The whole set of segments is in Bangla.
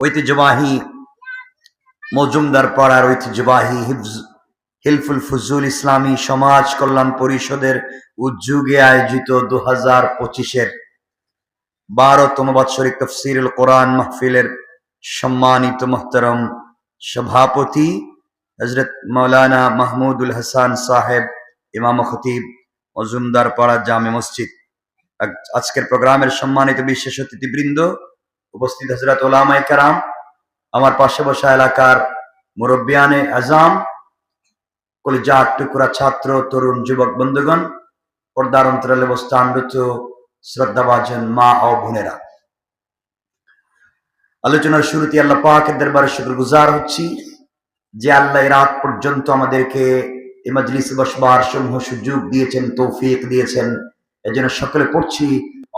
ঐতিহ্যবাহী মজুমদার পাড়ার ঐতিহ্যবাহী হিলফুল ফুজুল ইসলামী সমাজ কল্যাণ পরিষদের উদ্যোগে আয়োজিত 2025-এর 12তম বাৎসরিক তাফসীরুল কোরআন মাহফিলের সম্মানিত মুহতারাম সভাপতি হযরত মাওলানা মাহমুদুল হাসান সাহেব, ইমাম খতিব মজুমদার পাড়া জামে মসজিদ। আজকের প্রোগ্রামের সম্মানিত বিশেষ অতিথিবৃন্দ, উপস্থিত হযরত উলামায়ে কেরাম, আমার পাশে বসা এলাকার মুরব্বিয়ানে আজম, কলিজার টুকরা ছাত্র তরুণ যুবক বন্ধুগণ, পর্দার অন্তরালে অবস্থানরত শ্রদ্ধাভাজন মা ও বোনেরা, আলোচনার শুরুতে আল্লাহ পাকের দরবারে শুকরগুজার হচ্ছি যে আল্লাহ রাত পর্যন্ত আমাদেরকে এই মজলিসে বসবার সমূহ সুযোগ দিয়েছেন, তৌফিক দিয়েছেন। এজন্য সকলে পড়ছি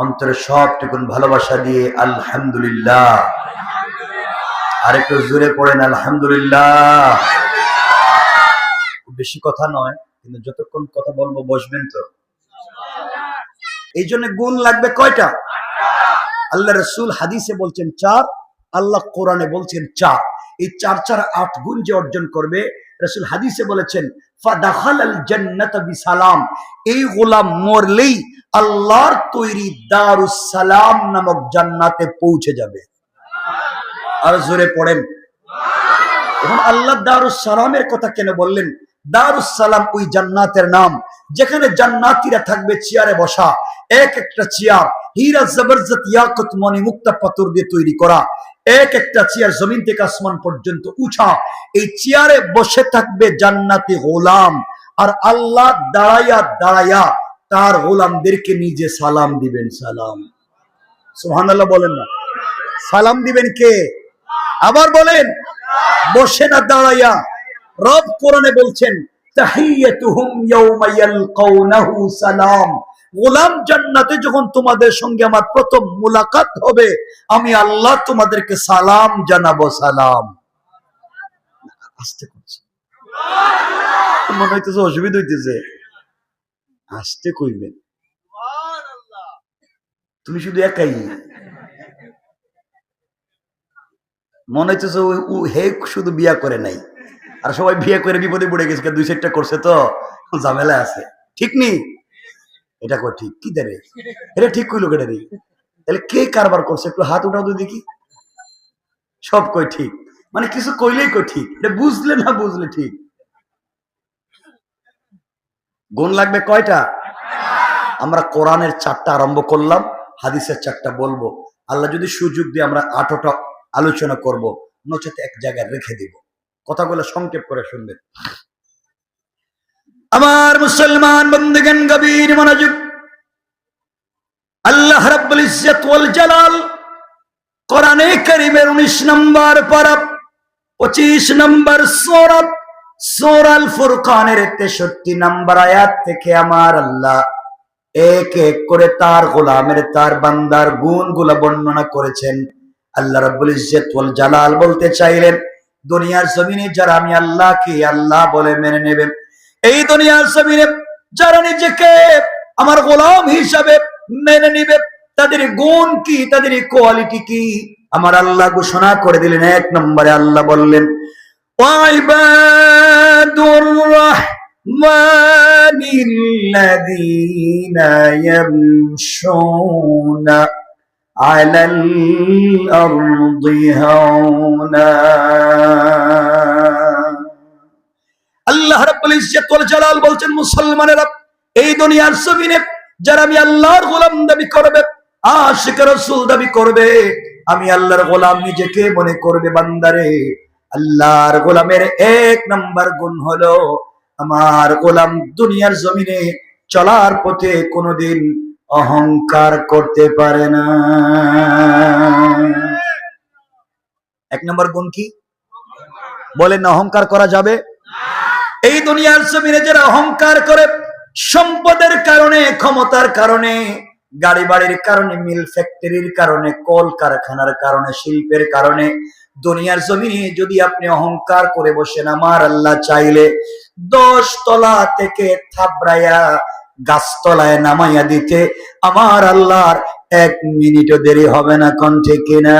অন্তরে সবটুকুন ভালোবাসা দিয়ে আলহামদুলিল্লাহ। আরেকটু জোরে পড়েন আলহামদুলিল্লাহ। বেশি কথা নয়, কিন্তু যতক্ষণ কথা বলবো বসবেন তো। এই জন্য গুণ লাগবে কয়টা? আল্লাহ রসুল হাদিসে বলছেন 4, আল্লাহ কোরআনে বলছেন 4। এই 4 4 8 গুণ যে অর্জন করবে, রসুল হাদিসে বলেছেন ফাদাখালাল জান্নাত বিসালাম, এই গোলাম মরলেই আল্লাহর তৈরি দারুস সালাম নামক জান্নাতে পৌঁছে যাবে। আর জোরে পড়েন। এখন আল্লাহ দারুস সালামের কথা কেন বললেন? দারুস সালাম ওই জান্নাতের নাম যেখানে জান্নাতীরা থাকবে চেয়ারে বসা, এক একটা চেয়ার হীরা জবরজত ইয়াকুত মনি মুক্তা পাথর দিয়ে তৈরি করা, এক একটা চেয়ার জমিন থেকে আসমান পর্যন্ত উঁচা। এই চেয়ারে বসে থাকবে জান্নাতি গোলাম, আর আল্লাহ দাঁড়াইয়া দাঁড়াইয়া তার গোলামদেরকে নিজে সালাম দিবেন। সালাম, সুবহানাল্লাহ বলেন না? সালাম দিবেন কে? আবার বলেন, বসে না দাঁড়াইয়া। রব কোরআনে বলছেন তাহিয়াতুহুম ইয়াওমা ইয়ালকাউনাহু সালাম, গোলাম জান্নাতে যখন তোমাদের সঙ্গে আমার প্রথম মুলাকাত হবে, আমি আল্লাহ তোমাদেরকে সালাম জানাবো। সালাম আসতে করছে, মনে হইতেছে অসুবিধা হইতেছে, আসতে কইবেন। তুমি শুধু একাই, মনে হইতেছে হে শুধু বিয়া করে নাই, আর সবাই বিয়ে করে বিপদে পড়ে গেছে, 2-4টা করছে তো ঝামেলা আছে। ঠিক নেই? এটা কই ঠিক? কি দেরে এটা ঠিক কইলো কেটারি? তাহলে কে কারবার করছে? একটু হাত উঠাও তো দেখি। সব কই ঠিক, মানে কিছু কইলেই কই ঠিক। এটা বুঝলে না বুঝলে ঠিক। গুণ লাগবে কয়টা? আমরা কোরআনের 4টা আরম্ভ করলাম, হাদিসের 4টা বলবো। আল্লাহ যদি সুযোগ দিয়ে আমরা 8টা আলোচনা করব, নচেত এক জায়গায় রেখে দিব। কথাগুলো সংক্ষেপ করে শুনবেন। আমার মুসলমান বন্ধুগণ, গভীর মনোযোগ। আল্লাহ রাব্বুল ইজ্জত ওয়াল জালাল কোরআনে কারীমের 19 নম্বর পারা 25 নম্বর সূরা সূরাল ফুরকানের 63 নম্বর আয়াত থেকে আমার আল্লাহ এক এক করে তার গোলামের, তার বান্দার গুণগুলো বর্ণনা করেছেন। আল্লাহ রাব্বুল ইজ্জত ওয়াল জালাল বলতে চাইলেন, দুনিয়ার জমিনে যারা আমি আল্লাহকে আল্লাহ বলে মেনে নেবে, এই দুনিয়ার জমিনে যারা নিজেকে আমার গোলাম হিসাবে মেনে নিবে, তাদের গুণ কি, তাদের কোয়ালিটি কি? আমার আল্লাহ ঘোষণা করে দিলেন। 1 নম্বরে আল্লাহ বললেন ওয়াইবাদুর রাহমানিল্লাযীনা ইয়ামশুনা আলাল আরদি হাওনা। আল্লাহ রাব্বুল ইজ্জত ওয়াল জালাল বলছেন, মুসলমানেরা, এই দুনিয়ার জমিনে যারা আমি আল্লাহর গোলাম দাবি করবে, আশিক রাসূল দাবি করবে, আমি আল্লাহর গোলাম নিজেকে মনে করবে, বান্দারে আল্লাহর গোলামের 1 নম্বর গুণ হলো আমার গোলাম দুনিয়ার জমিনে চলার পথে কোনোদিন অহংকার করতে পারে না। 1 নম্বর গুণ কি বলেন? অহংকার করা যাবে? এই দুনিয়ার জমিনে যারা অহংকার করে, সম্পদের কারণে, ক্ষমতার কারণে, গাড়ি বাড়ির কারণে, মিল ফ্যাক্টরির কারণে, কল কারখানার কারণে, শিল্পের কারণে দুনিয়ার জমিনে যদি আপনি অহংকার করে বসেন, আমার আল্লাহ চাইলে 10 তলা থেকে থাবড়াইয়া গাছতলায় নামাইয়া দিতে আমার আল্লাহর এক মিনিটও দেরি হবে না, কোন ঠিক কিনা?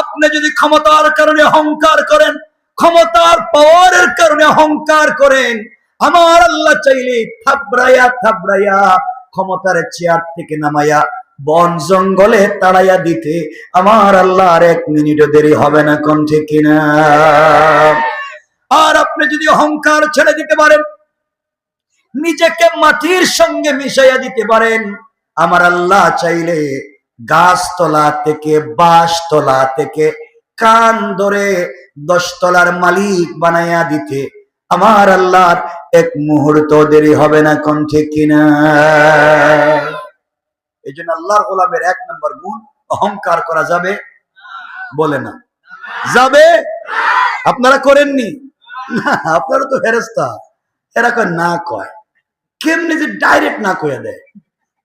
আপনি যদি ক্ষমতার কারণে অহংকার করেন, ক্ষমতার পাওয়ারের কারণে অহংকার করেন, আমার আল্লাহ চাইলে থাবড়াইয়া থাবড়াইয়া ক্ষমতার চেয়ার থেকে নামাইয়া বন জঙ্গলে তাড়াইয়া দিতে আমার আল্লাহ আর এক মিনিটও দেরি হবে না, কোন ঠিক কিনা? আর আপনি যদি অহংকার ছেড়ে দিতে পারেন, নিজেকে মাটির সঙ্গে মিশাইয়া দিতে পারেন, আমার আল্লাহ চাইলে গাছতলা থেকে বাঁশতলা থেকে কান ধরে 10 তলার মালিক বানাইয়া দিতে আমার আল্লাহর এক মুহূর্ত দেরি হবে না, কোন ঠিক কিনা? এই জন্য আল্লাহর গোলামের 1 নম্বর গুণ, অহংকার করা যাবে? বলে না যাবে? আপনারা করেননি না, আপনারা তো ফেরেশতা। এরা কয় না, কয় কেমনি যে ডাইরেক্ট না কইয়া দেয়,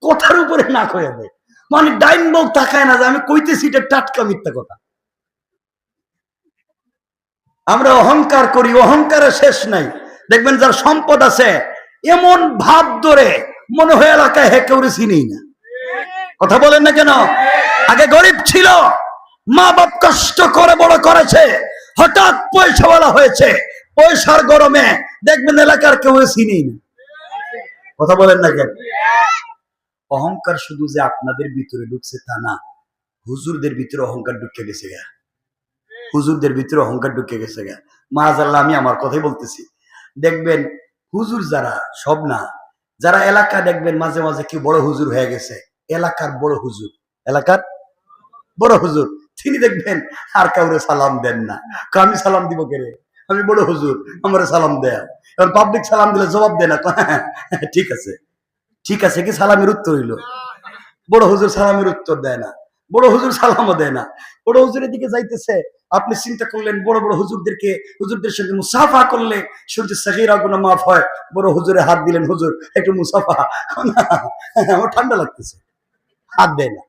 কথার উপরে না কইয়া দেয়, মানে ডাইন বউ তাকায় না যে আমি কইতেছি এটা টাটকা মিথ্যা কথা। আমরা অহংকার করি, অহংকারের শেষ নাই। দেখবেন যার সম্পদ আছে এমন ভাব ধরে মনে হয় এলাকায় কেউরে চিনেই না। কথা বলেন না কেন? আগে গরিব ছিল, মা বাপ কষ্ট করে বড় করেছে, হঠাৎ পয়সাওয়ালা হয়েছে, পয়সার গরমে দেখবেন এলাকার কেউ চিনেই না। কথা বলেন না কেন? অহংকার শুধু যে আপনাদের ভিতরে ঢুকছে তা না, হুজুরদের ভিতরে অহংকার ঢুকে গেছে গা। হুজুরদের ভিতরে অহংকার ঢুকে গেছে গা। মাআজাল্লাহ, আমি আমার কথাই বলতেছি। দেখবেন হুজুর যারা, সব না, যারা এলাকা দেখবেন মাঝে মাঝে কি বড় হুজুর হয়ে গেছে, এলাকার বড় হুজুর, এলাকার বড় হুজুর, তিনি দেখবেন আর কাউরে সালাম দেন না। আমি সালাম দিব কে রে, আমি বড় হুজুর, আমার সালাম দেয়া। এবার পাবলিক সালাম দিলে জবাব দেয় না, ঠিক আছে ঠিক আছে, কি সালামের উত্তর হইল? বড় হুজুর সালামের উত্তর দেয় না, বড় হুজুর সালামও দেয় না। বড় হুজুরের দিকে যাইতেছে, আপনি চিন্তা করলেন বড় বড় হুজুরদের সঙ্গে মুসাফা করলে শুনতে সাগীরা গুনাহ মাফ হয়, বড় হুজুরে হাত দিলেন, হুজুর একটু মুসাফা, আমার ঠান্ডা লাগতেছে, হাত দেয় না।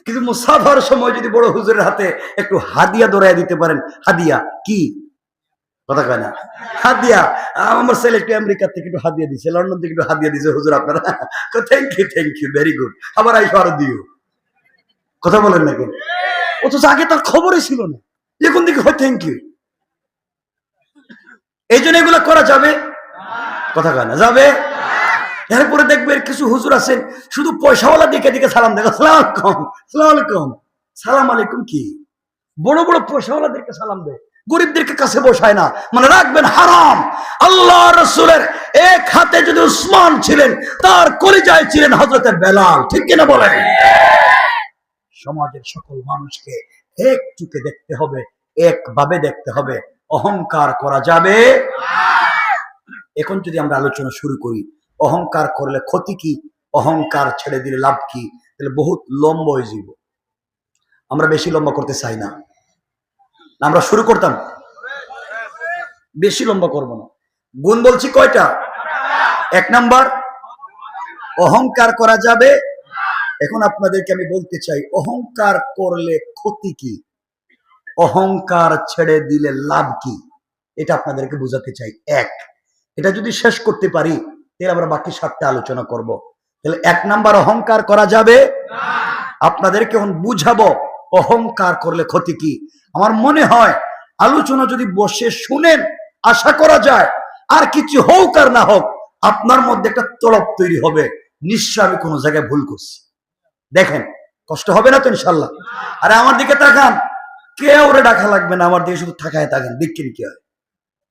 কিন্তু মুসাফার সময় যদি বড় হুজুরের হাতে একটু হাদিয়া ধরাইয়া দিতে পারেন, হাদিয়া কি কথা কয় না, হাদিয়া, আমার ছেলে একটু আমেরিকা থেকে একটু হাদিয়া দিছে, লন্ডন থেকে একটু হাদিয়া দিছে হুজুর আপনারা, থ্যাংক ইউ ভেরি গুড, আবার আইসো আরো দিও। কথা বলেন না কেন? অথচ আগে তার খবরই ছিল না, এখন দিকে হয় থ্যাংক ইউ। এই জন্য এগুলো করা যাবে? কথা কয় না, যাবে? এরপরে দেখবেন কিছু হুজুর আছেন শুধু পয়সাওয়ালা দিকে দিকে সালাম দেয়, আসসালামু আলাইকুম, আসসালামু আলাইকুম, সালাম আলাইকুম কি? বড় বড় পয়সাওয়ালাদেরকে সালাম দেয়, গরিবদেরকে কাছে বসায় না। মানে রাখবেন হারাম। আল্লাহ রাসূলের এক হাতে যদি উসমান ছিলেন, তার কলিজায় ছিলেন হযরতে বেলাল, ঠিক কিনা বলেন? সমাজের সকল মানুষকে এক চোখে দেখতে হবে, একভাবে দেখতে হবে। অহংকার করা যাবে? এখন যদি আমরা আলোচনা শুরু করি, অহংকার করলে ক্ষতি কি, অহংকার ছেড়ে দিলে লাভ কি, তাহলে বহুত লম্বা হয়ে যাব। আমরা বেশি লম্বা করতে চাই না, আমরা শুরু করতাম, বেশি লম্বা করব না। গুণ বলছি কয়টা? 1 নাম্বার, অহংকার করা যাবে। এখন আপনাদেরকে আমি বলতে চাই, অহংকার করলে ক্ষতি কি, অহংকার ছেড়ে দিলে লাভ কি, এটা আপনাদেরকে বোঝাতে চাই। এটা যদি শেষ করতে পারি তাহলে আমরা বাকি 7টা আলোচনা করব। তাহলে 1 নাম্বার, অহংকার করা যাবে না। আপনাদেরকে এখন বুঝাবো অহংকার করলে ক্ষতি কি। আমার মনে হয় আলোচনা যদি বসে শুনেন, আশা করা যায় আর কিছু হোক আর না হোক আপনার মধ্যে একটা তড়প তৈরি হবে, নিশ্চয় আমি কোনো জায়গায় ভুল করছি। দেখেন, কষ্ট হবে না তো ইনশাল্লাহ? আরে আমার দিকে তাকান, কেউ ওরে ডাকা লাগবে না, আমার দিকে শুধু তাকায় তাকান, দেখছেন কি হয়।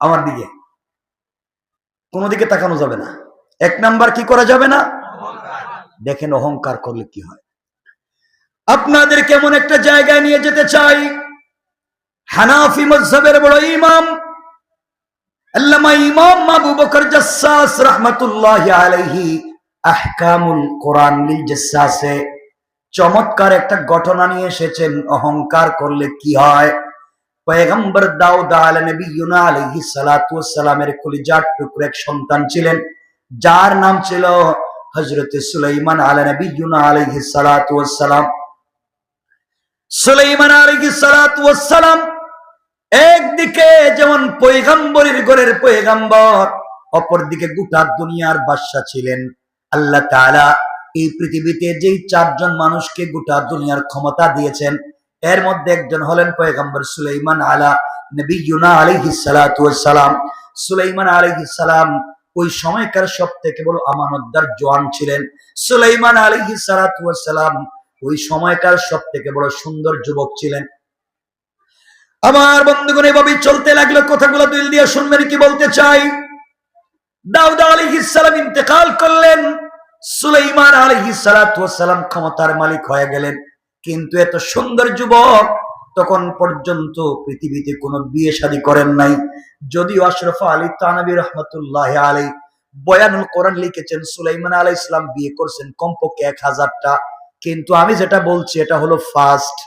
আমার দিকে কোনো দিকে তাকানো যাবে না। 1 নাম্বার কি করা যাবে না? দেখেন অহংকার করলে কি হয়। আপনাদের কেমন একটা জায়গায় নিয়ে যেতে চাই। হানাফি মাযহাবের বড় ইমাম আল্লামা ইমাম আবু বকর জাসসাস রাহমাতুল্লাহি আলাইহি আহকামুল কোরআন লিল জাসসাসে চমৎকার একটা ঘটনা নিয়ে এসেছেন, অহংকার করলে কি হয়। পয়গম্বর দাউদ আলাইহিস সালাতু ওয়াস সালামের কলিজার টুকরা এক সন্তান ছিলেন, যার নাম ছিল হযরত সুলাইমান আলাইহিস সালাতু ওয়াস সালাম। সুলাইমান আলাইহিস সালাতু ওয়াস সালাম একদিকে যেমন পয়গম্বরের ঘরের পয়গম্বর, অপরদিকে গোটা দুনিয়ার বাদশা ছিলেন। আল্লাহ তাআলা এই পৃথিবীতে যেই চারজন মানুষকে গোটা দুনিয়ার ক্ষমতা দিয়েছেন, এর মধ্যে একজন হলেন পয়গম্বর সুলাইমান আলা নবিয়ুনা আলাইহিস সালাতু ওয়াস সালাম। সুলাইমান আলাইহিস সালাম ওই সময়কার সবথেকে বড় আমানতদার জওয়ান ছিলেন। সুলাইমান আলাইহিস সালাতু ওয়াস সালাম ওই সময়কার সবথেকে বড় সুন্দর যুবক ছিলেন। আমার বন্ধুগণ, এভাবেই চলতে লাগলো। কথাগুলো দিল দিয়ে শুনবেন, কি বলতে চাই। দাউদ আলাইহিস সালাম ইন্তেকাল করলেন, সুলাইমান আলাইহিস সালাতু ওয়াস সালাম ক্ষমতার মালিক হয়ে গেলেন। কিন্তু এত সুন্দর যুবক তখন পর্যন্ত পৃথিবীতে কোনো বিয়ে শাদী করেন নাই। যদিও আশরাফ আলী থানভী রহমাতুল্লাহ আলাইহি বয়ানুল কোরআন লিখেছেন সুলাইমান আলাইহিস সালাম বিয়ে করছেন কমপক্ষে 1000টা, কিন্তু আমি যেটা বলছি এটা হলো ফার্স্ট।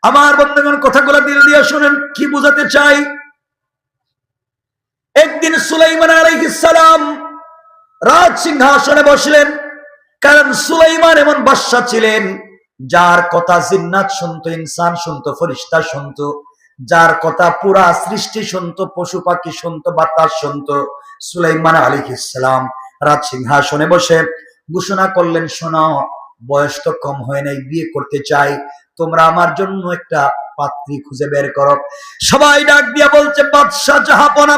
আমার বন্ধুগণ, কথাগুলো দিল দিয়ে শুনেন, কি বোঝাতে চাই। একদিন সুলাইমান আলাইহিস সালাম রাজ সিংহাসনে বসলেন। কারণ সুলাইমান এমন বাদশা ছিলেন যার কথা জিন্নাত শুনতো, ইনসান শুনতো, ফেরেশতা শুনতো, যার কথা পুরা সৃষ্টি শুনতো, পশু পাখি শুনতো, বাতাস শুনতো। সুলাইমান আলাইহিস সালাম রাজ সিংহাসনে বসে ঘোষণা করলেন, শোনো, বয়স তো কম হয় নাই, বিয়ে করতে চাই, তোমরা আমার জন্য একটা পাত্রী খুঁজে বের করো। সবাই ডাক দিয়া বলছে, বাদশাহ জাহাপনা,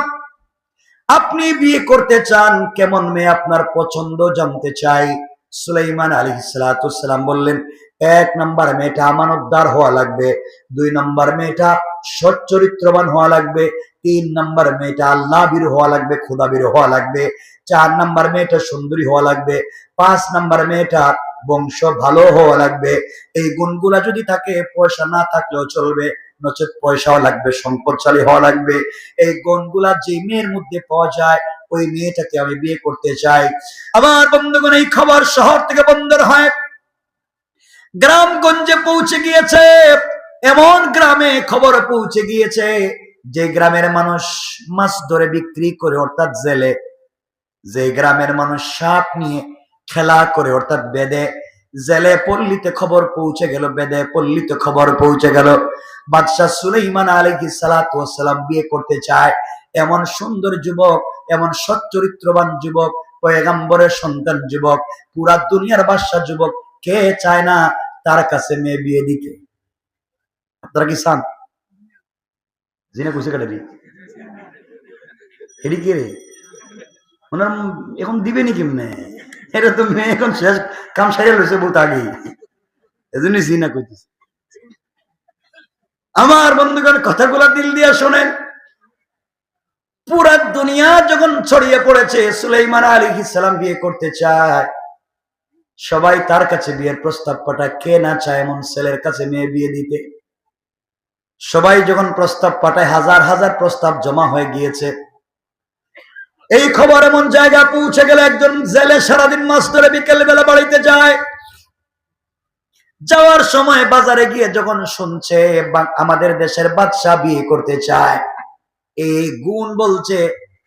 আপনি বিয়ে করতে চান, কেমন মেয়ে আপনার পছন্দ জানতে চাই। সুলাইমান আলাইহিস সালাম বললেন, 1 নম্বর মেয়েটা আমানতদার হওয়া লাগবে, 2 নম্বর মেয়েটা সৎ চরিত্রবান হওয়া লাগবে, 3 নম্বর মেয়েটা আল্লাহ ভীরু হওয়া লাগবে, খোদা ভীরু হওয়া লাগবে, 4 নম্বর মেয়েটা সুন্দরী হওয়া লাগবে, 5 নম্বর মেয়েটা বংশ ভালো হওয়া লাগবে। এই গুণগুলা যদি থাকে, পয়সা না থাকলেও চলবে, নচেত পয়সাও লাগবে, সম্পদশালী হওয়া লাগবে। এই গুণগুলা যে মেয়ের মধ্যে পাওয়া যায়, ওই মেয়েটাকে আমি বিয়ে করতে চাই। আমার বন্ধুগণ, এই খবর শহর থেকে বন্দর হয় গ্রামগঞ্জে পৌঁছে গিয়েছে। এমন গ্রামে খবর পৌঁছে গিয়েছে যে গ্রামের মানুষ মাছ ধরে বিক্রি করে, অর্থাৎ জেলে, যে গ্রামের মানুষ সাপ নিয়ে খেলা করে, অর্থাৎ বেদে, জেলে পল্লীতে খবর পৌঁছে গেল, বেদে পল্লীতে খবর পৌঁছে গেল, বাদশাহ সুলাইমান আলাইহিস সালাতু ওয়াস সালাম বিয়ে করতে চায়। এমন সুন্দর যুবক, এমন সৎ চরিত্রবান যুবক, পয়গম্বরের সন্তান যুবক, পুরা দুনিয়ার বাদশাহ যুবক, কে চায় না তার কাছে মেয়ে বিয়ে দিতে? আপনারা কি চান? জিনে খুশি কাটে এটি কে রে, ওনার এখন দিবে নি কেমনে? এটা তো মেয়ে এখন শেষ কাম সারিয়া লইছে বহুত আগেই, এজন্যই জিনা কইতেছে। আমার বন্ধুগণ, কথাগুলা দিল দিয়া শোনেন। পুরা দুনিয়া যখন ছড়িয়ে পড়েছে সুলাইমান আলাইহিস সালাম বিয়ে করতে চায়, সবাই তার কাছে বিয়ের প্রস্তাব পাঠায়। কে না চায় এমন ছেলের কাছে মেয়ে বিয়ে দিতে? সবাই যখন প্রস্তাব পাঠায়, হাজার হাজার প্রস্তাব জমা হয়ে গিয়েছে। এই খবর এমন জায়গা পৌঁছে গেল, একজন জেলে সারাদিন মাছ ধরে বিকেল বেলা বাড়িতে যায়। যাওয়ার সময় বাজারে গিয়ে যখন শুনছে আমাদের দেশের বাদশা বিয়ে করতে চায়, এই গুণ বলছে,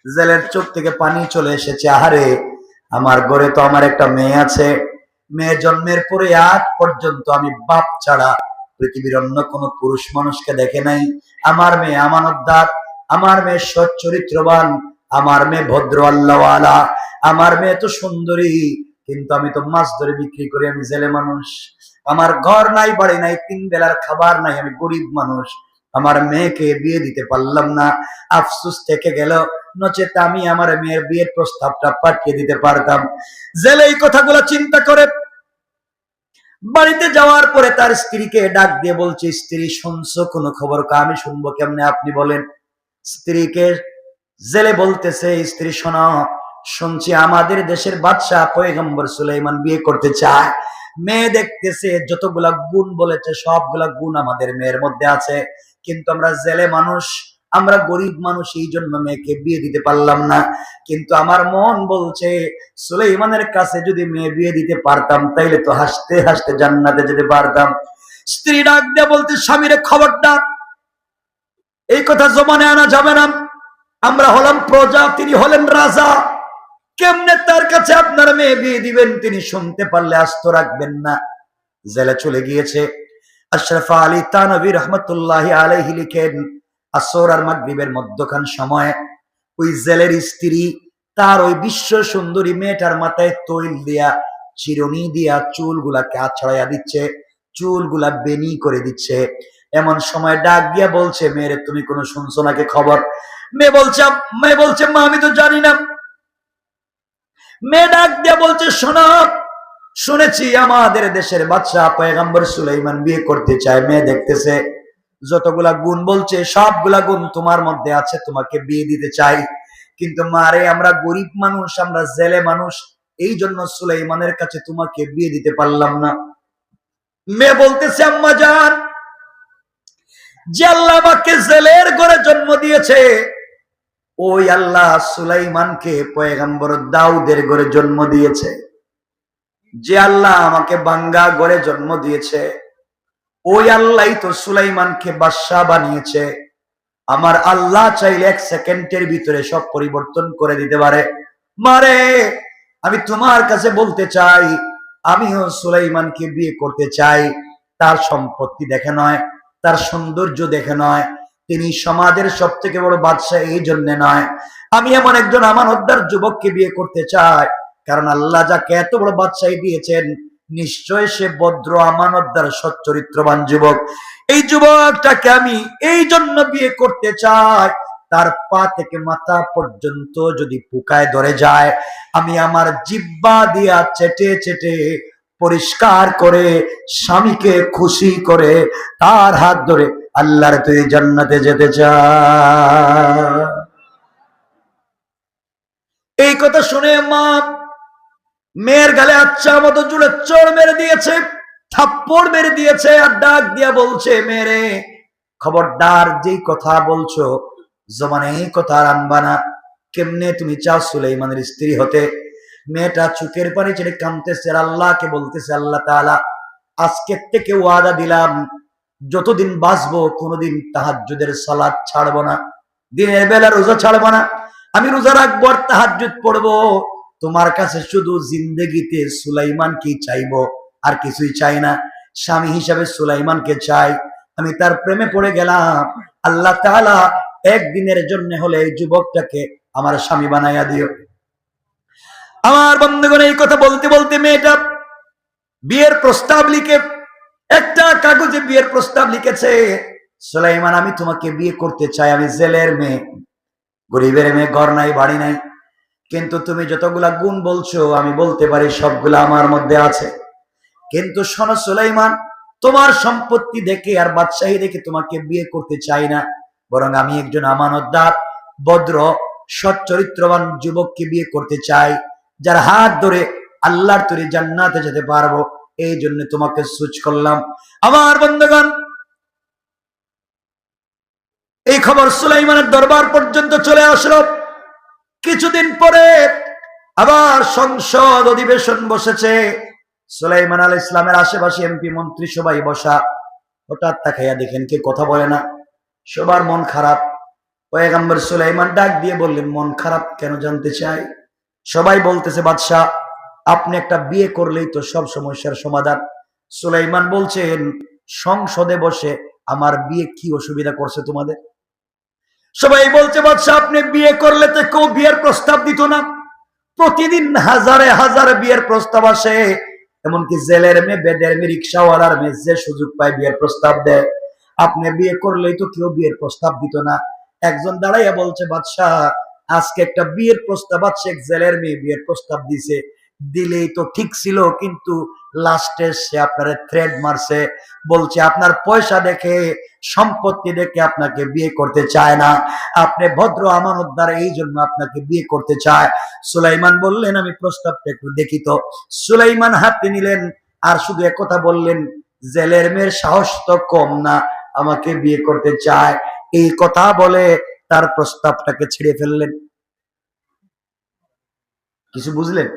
জেলের চোখ থেকে পানি চলে এসেছে। আহারে, আমার ঘরে তো আমার একটা মেয়ে আছে, মেয়ে জন্মের পরে আজ পর্যন্ত আমি বাপ ছাড়া পৃথিবীর অন্য কোন পুরুষ মানুষকে দেখে নাই। আমার মেয়ে আমানতদার, আমার মেয়ে সৎ চরিত্রবান, আমার মেয়ে ভদ্র আল্লাহওয়ালা, আমার মেয়ে তো সুন্দরী, কিন্তু আমি তো মাছ ধরে বিক্রি করি, আমি জেলে মানুষ, আমার ঘর নাই, বাড়ি নাই, 3 বেলার খাবার নাই, আমি গরিব মানুষ, আমার মেয়েকে বিয়ে দিতে পারলাম না। আফসোস থেকে গেল, নচেত আমি আমার মেয়ের বিয়ের প্রস্তাবটা পাঠিয়ে দিতে পারতাম। জেলে এই কথাগুলো চিন্তা করে বাড়িতে যাওয়ার পরে তার স্ত্রীকে ডাক দিয়ে বলছে, স্ত্রী শুনছো কোনো খবর? আমি শুনবো কেমনে, আপনি বলেন। স্ত্রীকে জেলে বলতেছে, স্ত্রী শোনো, শুনছি আমাদের দেশের বাদশাহ পয়গম্বর সুলাইমান বিয়ে করতে চায়। মেয়ে দেখতেছে, যতগুলা গুণ বলেছে সবগুলা গুণ আমাদের মেয়ের মধ্যে আছে, কিন্তু আমরা জেলে মানুষ, আমরা গরিব মানুষ, এই জন্য মেয়েকে বিয়ে দিতে পারলাম না। কিন্তু আমার মন বলছে, সুলাইমানের কাছে যদি মেয়ে বিয়ে দিতে পারতাম, তাইলে তো হাসতে হাসতে জান্নাতে যেতে পারতাম। স্ত্রী ডাক দিয়ে বলতে, স্বামীর খবরদার, এই কথা জমানে আনা যাবে না। আমরা হলাম প্রজা, তিনি হলেন রাজা, কেমনে তার কাছে আপনার মেয়ে বিয়ে দিবেন? তিনি শুনতে পারলে আস্ত রাখবেন না। জেলে চলে গিয়েছে। আশরাফ আলী থানভী রহমতুল্লাহ আলাইহি লিখেন, আসর আর মাগরিবের মধ্যখান সময়ে ওই জেলের স্ত্রী তার ওই বিশ্ব সুন্দরী মেয়েটার মাথায় তৈল দিয়া চিরুনি দিয়া চুলগুলাকে আছড়াইয়া দিচ্ছে, চুলগুলা বেনি করে দিচ্ছে। এমন সময় ডাক দিয়া বলছে, মেয়েরে তুমি কোনো শুনছো নাকি খবর? মেয়ে বলছে মা আমি তো জানি না। মেয়ে ডাক দিয়া বলছে শোনো, শুনেছি আমাদের দেশের বাদশা পয়গম্বর সুলাইমান বিয়ে করতে চায়। মেয়ে দেখতেছে যতগুলা গুণ বলছে সবগুলা গুণ তোমার মধ্যে আছে, তোমাকে বিয়ে দিতে চাই। কিন্তু মারে আমরা গরিব মানুষ, আমরা জেলে মানুষ, এই জন্য সুলাইমানের কাছে তোমাকে বিয়ে দিতে পারলাম না। মেয়ে বলতেছে আম্মা জান, যে আল্লাহ আমাকে জেলের ঘরে জন্ম দিয়েছে ওই আল্লাহ সুলাইমানকে পয়গম্বর দাউদের ঘরে জন্ম দিয়েছে। যে আল্লাহ আমাকে বাঙ্গা ঘরে জন্ম দিয়েছে ওই আল্লাহই তো সুলাইমানকে বাদশা বানিয়েছে। আমার আল্লাহ চাইলে 1 সেকেন্ডের ভিতরে সব পরিবর্তন করে দিতে পারে। মারে আমি তোমার কাছে বলতে চাই, আমিও সুলাইমানকে বিয়ে করতে চাই। তার সম্পত্তি দেখে নয়, তার সৌন্দর্য দেখে নয়, তিনি সমাজের সব থেকে বড় বাদশা এই জন্য নয়। আমি এমন একজন আমানতদার যুবককে বিয়ে করতে চাই, কারণ আল্লাহ যাকে এত বড় বাদশাহী দিয়েছেন নিশ্চয় সে ভদ্র আমানতদার সচ্চরিত্রবান যুবক। এই যুবকটাকে আমি এই জন্য বিয়ে করতে চাই, তার পা থেকে মাথা পর্যন্ত যদি পোকায় ধরে যায় আমি আমার জিহ্বা দিয়া চেটে চেটে পরিষ্কার করে স্বামীকে খুশি করে তার হাত ধরে আল্লাহর তুই জান্নাতে যেতে চাই। এই কথা শুনে মা মেয়ের গালে আচ্ছা মতো জুড়ে চড় মেরে দিয়েছে, থাপ্পড় মেরে দিয়েছে, আর ডাক দিয়া বলছে মেরে খবরদার যেই কথা বলছো জমানে এই কথা আর আনবা না। কেমনে তুমি চাও সুলাইমানের স্ত্রী হতে? মেয়েটা চোখের পানি ছেড়ে কাঁদতেছে, আল্লাহকে বলতেছে আল্লাহ তাআলা আজকের থেকে ওয়াদা দিলাম যতদিন বাঁচবো কোনোদিন তাহাজ্জুদের সালাত ছাড়বো না, দিনের বেলা রোজা ছাড়বো না। আমি রোজা রাখবো আর তাহাজ্জুদ পড়বো। তোমার কাছে শুধু জিন্দেগিতে সুলাইমানকে চাইবো, আর কিছুই চাই না। স্বামী হিসাবে সুলাইমানকে চাই। আমি তার প্রেমে পড়ে গেলাম। আল্লাহ তাআলা একদিনের জন্য হলে এই যুবকটাকে আমার স্বামী বানাইয়া দিও। আমার বন্ধুগণ এই কথা বলতে বলতে মেয়েটা বিয়ের প্রস্তাব লিখে একটা কাগজে বিয়ের প্রস্তাব লিখেছে। সুলাইমান আমি তোমাকে বিয়ে করতে চাই, আমি জেলের মেয়ে, গরিবের মেয়ে, ঘর নাই বাড়ি নাই, কিন্তু তুমি যতগুলা গুণ বলছো আমি বলতে পারি সবগুলা আমার মধ্যে আছে। কিন্তু শোনো সুলাইমান, তোমার সম্পত্তি দেখে আর বাদশাহী দেখে তোমাকে বিয়ে করতে চাই না, বরং আমি একজন আমানতদার ভদ্র সচ্চরিত্রবান যুবককে বিয়ে করতে চাই, যার হাত ধরে আল্লাহর তৈরি জান্নাতে যেতে পারবো। এই জন্য তোমাকে সুচ করলাম। আমার বন্ধুগণ এই খবর সুলাইমানের দরবার পর্যন্ত চলে আসলো। কিছুদিন পরে আবার সংসদ অধিবেশন বসেছে। সুলাইমান আলাইহিস সালামের আশেপাশে এমপি মন্ত্রী সবাই বসা। হঠাৎ তাকাইয়া দেখেন কে কথা বলে না, সবার মন খারাপ। পয়গম্বর সুলাইমান ডাক দিয়ে বললেন মন খারাপ কেন জানতে চাই? সবাই বলতেছে বাদশাহ আপনি একটা বিয়ে করলেই তো সব সমস্যার সমাধান। সুলাইমান বলছেন সংসদে বসে আমার বিয়ে কি অসুবিধা করছে তোমাদের? সবাই বলছে বাদশাহ আপনি বিয়ে করলে তো কেউ বিয়ের প্রস্তাব দিত না, প্রতিদিন হাজারে হাজারে বিয়ের প্রস্তাব আসে, এমনকি জেলের মেয়ে, বেদের মেয়ে, রিক্সাওয়ালার মেয়ে যে সুযোগ পায় বিয়ের প্রস্তাব দেয়। আপনি বিয়ে করলেই তো কেউ বিয়ের প্রস্তাব দিত না। একজন দাঁড়াইয়া বলছে বাদশাহ আজকে একটা বিয়ের প্রস্তাব আছে, এক জেলের মেয়ে বিয়ের প্রস্তাব দিছে, দিলেই তো ঠিক ছিল, কিন্তু লাস্টে সে আপনার থ্রেড মারছে, বলছে আপনার পয়সা দেখে সম্পত্তি দেখে আপনাকে বিয়ে করতে চায় না, আপনি ভদ্র আমানতদার এই জন্য আপনাকে বিয়ে করতে চায়। সুলাইমান বললেন আমি প্রস্তাবটা একটু দেখি তো। সুলাইমান হাতে নিলেন আর শুধু একথা বললেন জেলের মেয়ের সাহস তো কম না, আমাকে বিয়ে করতে চায়। এই কথা বলে তার প্রস্তাবটাকে ছিঁড়ে ফেললেন। কিছু বুঝলেন?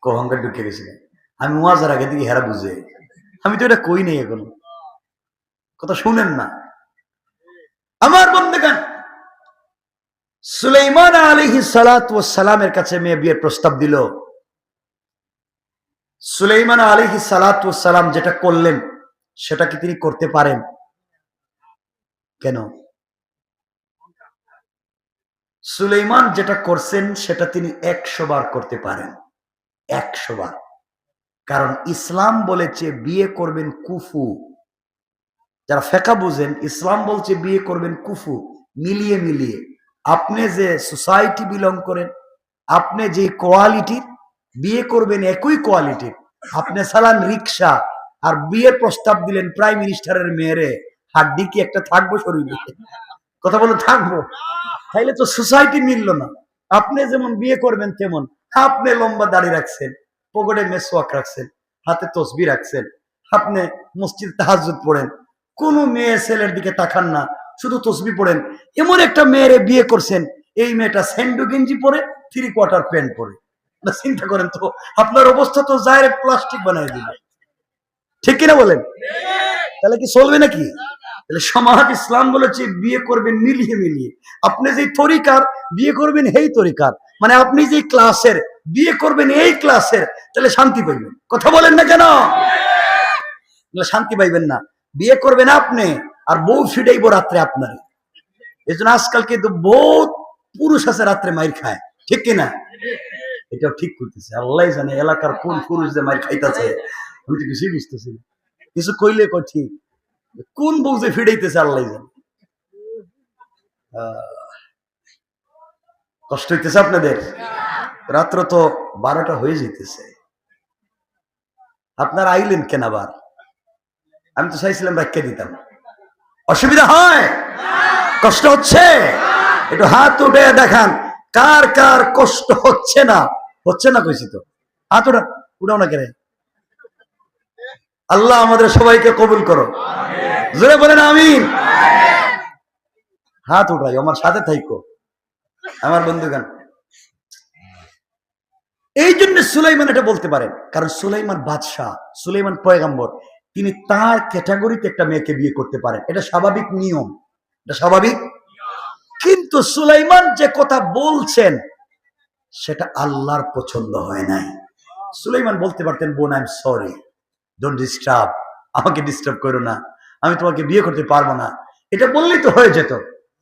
অহংকার ঢুকে গেছিলেন। আমি ওয়াজের আগে দিকে হেরা বুঝে, আমি তো এটা কই নেই, এখন কথা শুনেন না আমার বন্ধুগণ। সুলাইমান আলাইহিস সালাতু ওয়াস সালামের কাছে মেয়ে বিয়ের প্রস্তাব দিল। সুলাইমান আলাইহিস সালাতু ওয়াস সালাম যেটা করলেন সেটা কি তিনি করতে পারেন? কেন? সুলাইমান যেটা করছেন সেটা তিনি 100 বার করতে পারেন। 100 বার। কারণ ইসলাম বলেছে বিয়ে করবেন কুফু। যারা ফেকা বুঝেন, ইসলাম বলছে বিয়ে করবেন কুফু, মিলিয়ে মিলিয়ে। আপনি যে সোসাইটি বিলং করেন, আপনি যে কোয়ালিটির, বিয়ে করবেন একই কোয়ালিটির। আপনি চালান রিক্সা আর বিয়ের প্রস্তাব দিলেন প্রাইম মিনিস্টারের মেয়েরে, হাড্ডি কি একটা থাকবো শরীরে? কথা বলে থাকবো? তাইলে তো সোসাইটি মিলল না। আপনি যেমন বিয়ে করবেন তেমন, আপনি লম্বা দাড়ি রাখছেন, পকেটে মেসওয়াক রাখছেন, হাতে তসবি রাখছেন, আপনি মসজিদ তাহাজ্জুদ পড়েন, কোন মেয়ে ছেলের দিকে তাকান না, শুধু তসবি পড়েন। এমন একটা মেয়েরে বিয়ে করছেন, এই মেয়েটা স্যান্ডো গেঞ্জি পরে, 3/4 প্যান্ট পরে। চিন্তা করেন তো, আপনার অবস্থা তো ডাইরেক্ট প্লাস্টিক বানাই দিবে। ঠিক কিনা বলেন? তাহলে কি চলবে নাকি? তাহলে সমাজ ইসলাম বলেছে বিয়ে করবেন মিলিয়ে মিলিয়ে। আপনি যে তরিকার বিয়ে করবেন এই তরিকার, মানে আপনি যে ক্লাসের বিয়ে করবেন এই ক্লাসের, তাহলে শান্তি পাইবেন। কথা বলেন না কেন? শান্তি পাইবেন না। বিয়ে করবেন আপনি, আর বউ ফিডাইব রাত্রে আপনার। এই জন্য আজকাল কিন্তু বহুত পুরুষ আছে রাত্রে মাইর খায়। ঠিক কিনা? এটাও ঠিক করতেছে আল্লাহ জানে, এলাকার কোন পুরুষ যে মাইর খাইতেছে আমি তো কিছুই বুঝতেছি না। কিছু কইলে কই ঠিক, কোন বউ যে ফিডাইতেছে আল্লাহ জানে। কষ্ট হইতেছে আপনাদের? রাত্র তো 12টা হয়ে যেতেছে, আপনারা আইলেন কেন আবার? আমি তো চাইছিলাম রাখিয়ে দিতাম। অসুবিধা হয়? কষ্ট হচ্ছে? একটু হাত উঠে দেখান কার কার কষ্ট হচ্ছে না। হচ্ছে না কইছি তো, হাত উঠাও না কেন? আল্লাহ আমাদের সবাইকে কবুল করো, জোরে বলেন আমিন। হাত উঠাই, আমার সাথে থাইকো আমার বন্ধুগান। এই জন্য সুলাইমান এটা বলতে পারেন, কারণ সুলাইমান বাদশাহ, সুলাইমান পয়গম্বর, তিনি তার ক্যাটাগরিতে একটা মেয়েকে বিয়ে করতে পারেন। এটা স্বাভাবিক নিয়ম, এটা স্বাভাবিক। কিন্তু সুলাইমান যে কথা বলছেন সেটা আল্লাহর পছন্দ হয় নাই। সুলাইমান বলতে পারতেন, বোন I am sorry, don't disturb, আমাকে ডিস্টার্ব করো না, আমি তোমাকে বিয়ে করতে পারবো না, এটা বললেই তো হয়ে যেত।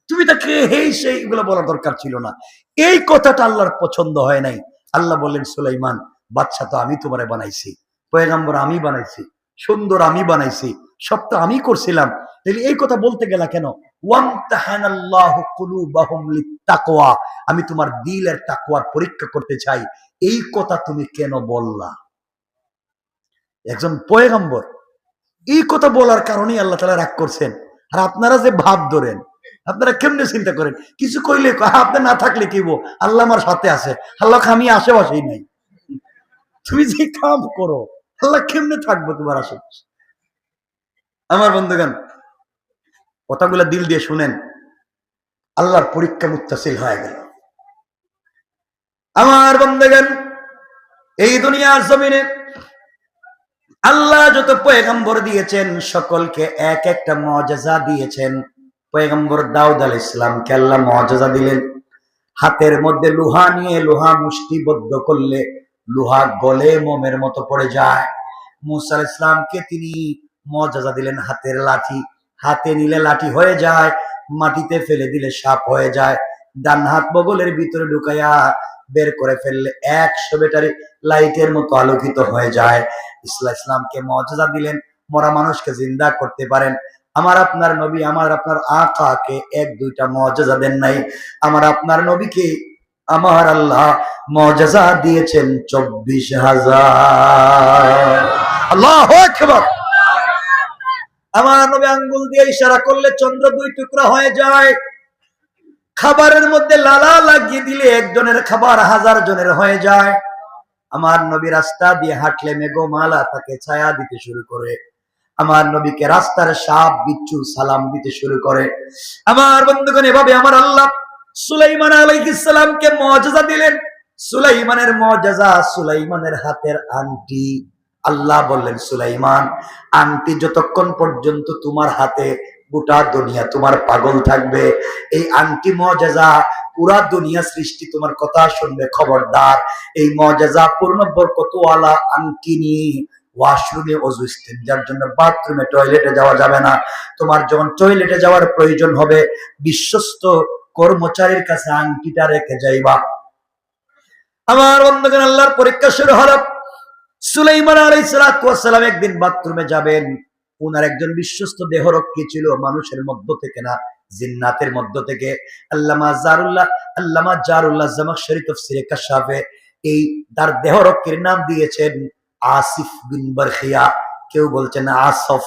তুমি তাকে হেই সেই এগুলো বলার দরকার ছিল না। এই কথাটা আল্লাহর পছন্দ হয় নাই। আল্লাহ বললেন, সুলাইমান বাদশা তো আমি তোমারে বানাইছি, পয়গম্বর আমি বানাইছি, সুন্দর আমি বানাইছি, সব তো আমি করছিলাম, তাহলে এই কথা বলতে গেলা কেন? ওয়ামতাহানাল্লাহু কুলুবাহুম লিত্তাকওয়া, আমি তোমার দিলের তাকওয়ার পরীক্ষা করতে চাই, এই কথা তুমি কেন বললা? একজন পয়গম্বর এই কথা বলার কারণেই আল্লাহ তাআলা রাগ করছেন। আর আপনারা যে ভাব ধরেন, আপনারা কেমনে চিন্তা করেন, কিছু কইলে আপনি না থাকলে কি বো, আল্লাহ আমার সাথে আছে, আল্লাহ আমি আশেপাশেই নাই। তুমি যে কাম করো আল্লাহ কেমনে থাকবো তোমার আশেপাশে? আমার বন্ধুগণ, কথাগুলা দিল দিয়ে শুনেন, আল্লাহর পরীক্ষা মুত্তাসিল হয়ে গেল। আমার বন্ধুগণ, এই দুনিয়ার জমিনে আল্লাহ যত পয়গম্বর দিয়েছেন সকলকে এক একটা মুআজিজা দিয়েছেন। পয়গম্বর দাউদ আলাইহিস সালামকে আল্লাহ মুআজিজা দিলেন, হাতের মধ্যে লোহা নিয়ে লোহা মুষ্টিবদ্ধ করলে লোহা গলে মোমের মতো পড়ে যায়। মূসা আলাইহিস সালামকে তিনি মুআজিজা দিলেন হাতের লাঠি, হাতে নিলে লাঠি হয়ে যায়, মাটিতে ফেলে দিলে সাপ হয়ে যায়, ডান হাত বগলের ভিতরে ঢুকাইয়া বের করে ফেললে 100 ব্যাটারি লাইটের মতো আলোকিত হয়ে যায়। ইসলামকে মুআজিজা দিলেন, মরা মানুষকে জিন্দা করতে পারেন। আমার আপনার নবী, আমার আপনার আকাকে 1-2টা মুআজিজা দেন নাই, আমার আপনার নবীকে আমার আল্লাহ মুআজিজা দিয়েছেন 24,000। আল্লাহু আকবার। আমার নবী আঙ্গুল দিয়ে ইশারা করলে চন্দ্র 2 টুকরা হয়ে যায়। খাবারের মধ্যে লালা লাগিয়ে দিলে একজনের খাবার 1000 জনের হয়ে যায়। আমার নবী রাস্তা দিয়ে হাঁটলে মেঘমালা তাকে ছায়া দিতে শুরু করে। আমার নবীকে রাস্তার সাপ বিচ্ছু সালাম দিতে শুরু করে। আমার বন্ধুগণ, এভাবে আমার আল্লাহ সুলাইমান আলাইহিস সালামকে মুআজিজা দিলেন। সুলাইমানের মুআজিজা, সুলাইমানের হাতের আংটি। আল্লাহ বললেন, সুলাইমান, আংটি যতক্ষণ পর্যন্ত তোমার হাতে গোটা দুনিয়া তোমার পাগল থাকবে। এই আংটি মুআজিজা, পুরা দুনিয়া সৃষ্টি তোমার কথা শুনবে। খবরদার, এই মুআজিজা পূর্ণ বরকতওয়ালা আংটি নিয়ে ওয়াশরুমে ওযু ইস্তেঞ্জার জন্য বাথরুমে টয়লেটে যাওয়া যাবে না। তোমার যখন টয়লেটে যাওয়ার প্রয়োজন হবে, বিশ্বস্ত কর্মচারীর কাছে আংটিটা রেখে যাইবা। আমার বন্ধুগণ, আল্লাহর পরীক্ষা শুরু হলো। সুলাইমান আলাইহিস সালাম একদিন বাথরুমে যাবেন। ওনার একজন বিশ্বস্ত দেহরক্ষী ছিল, মানুষের মধ্য থেকে না, জিন্নাতের মধ্য থেকে। আল্লামা জারুল্লাহ জামাখশরী তাফসীরে কাশাফে এই তার দেহরক্ষীর নাম দিয়েছেন আসিফ বিন বারখিয়া। কেউ বলছেন আসফ,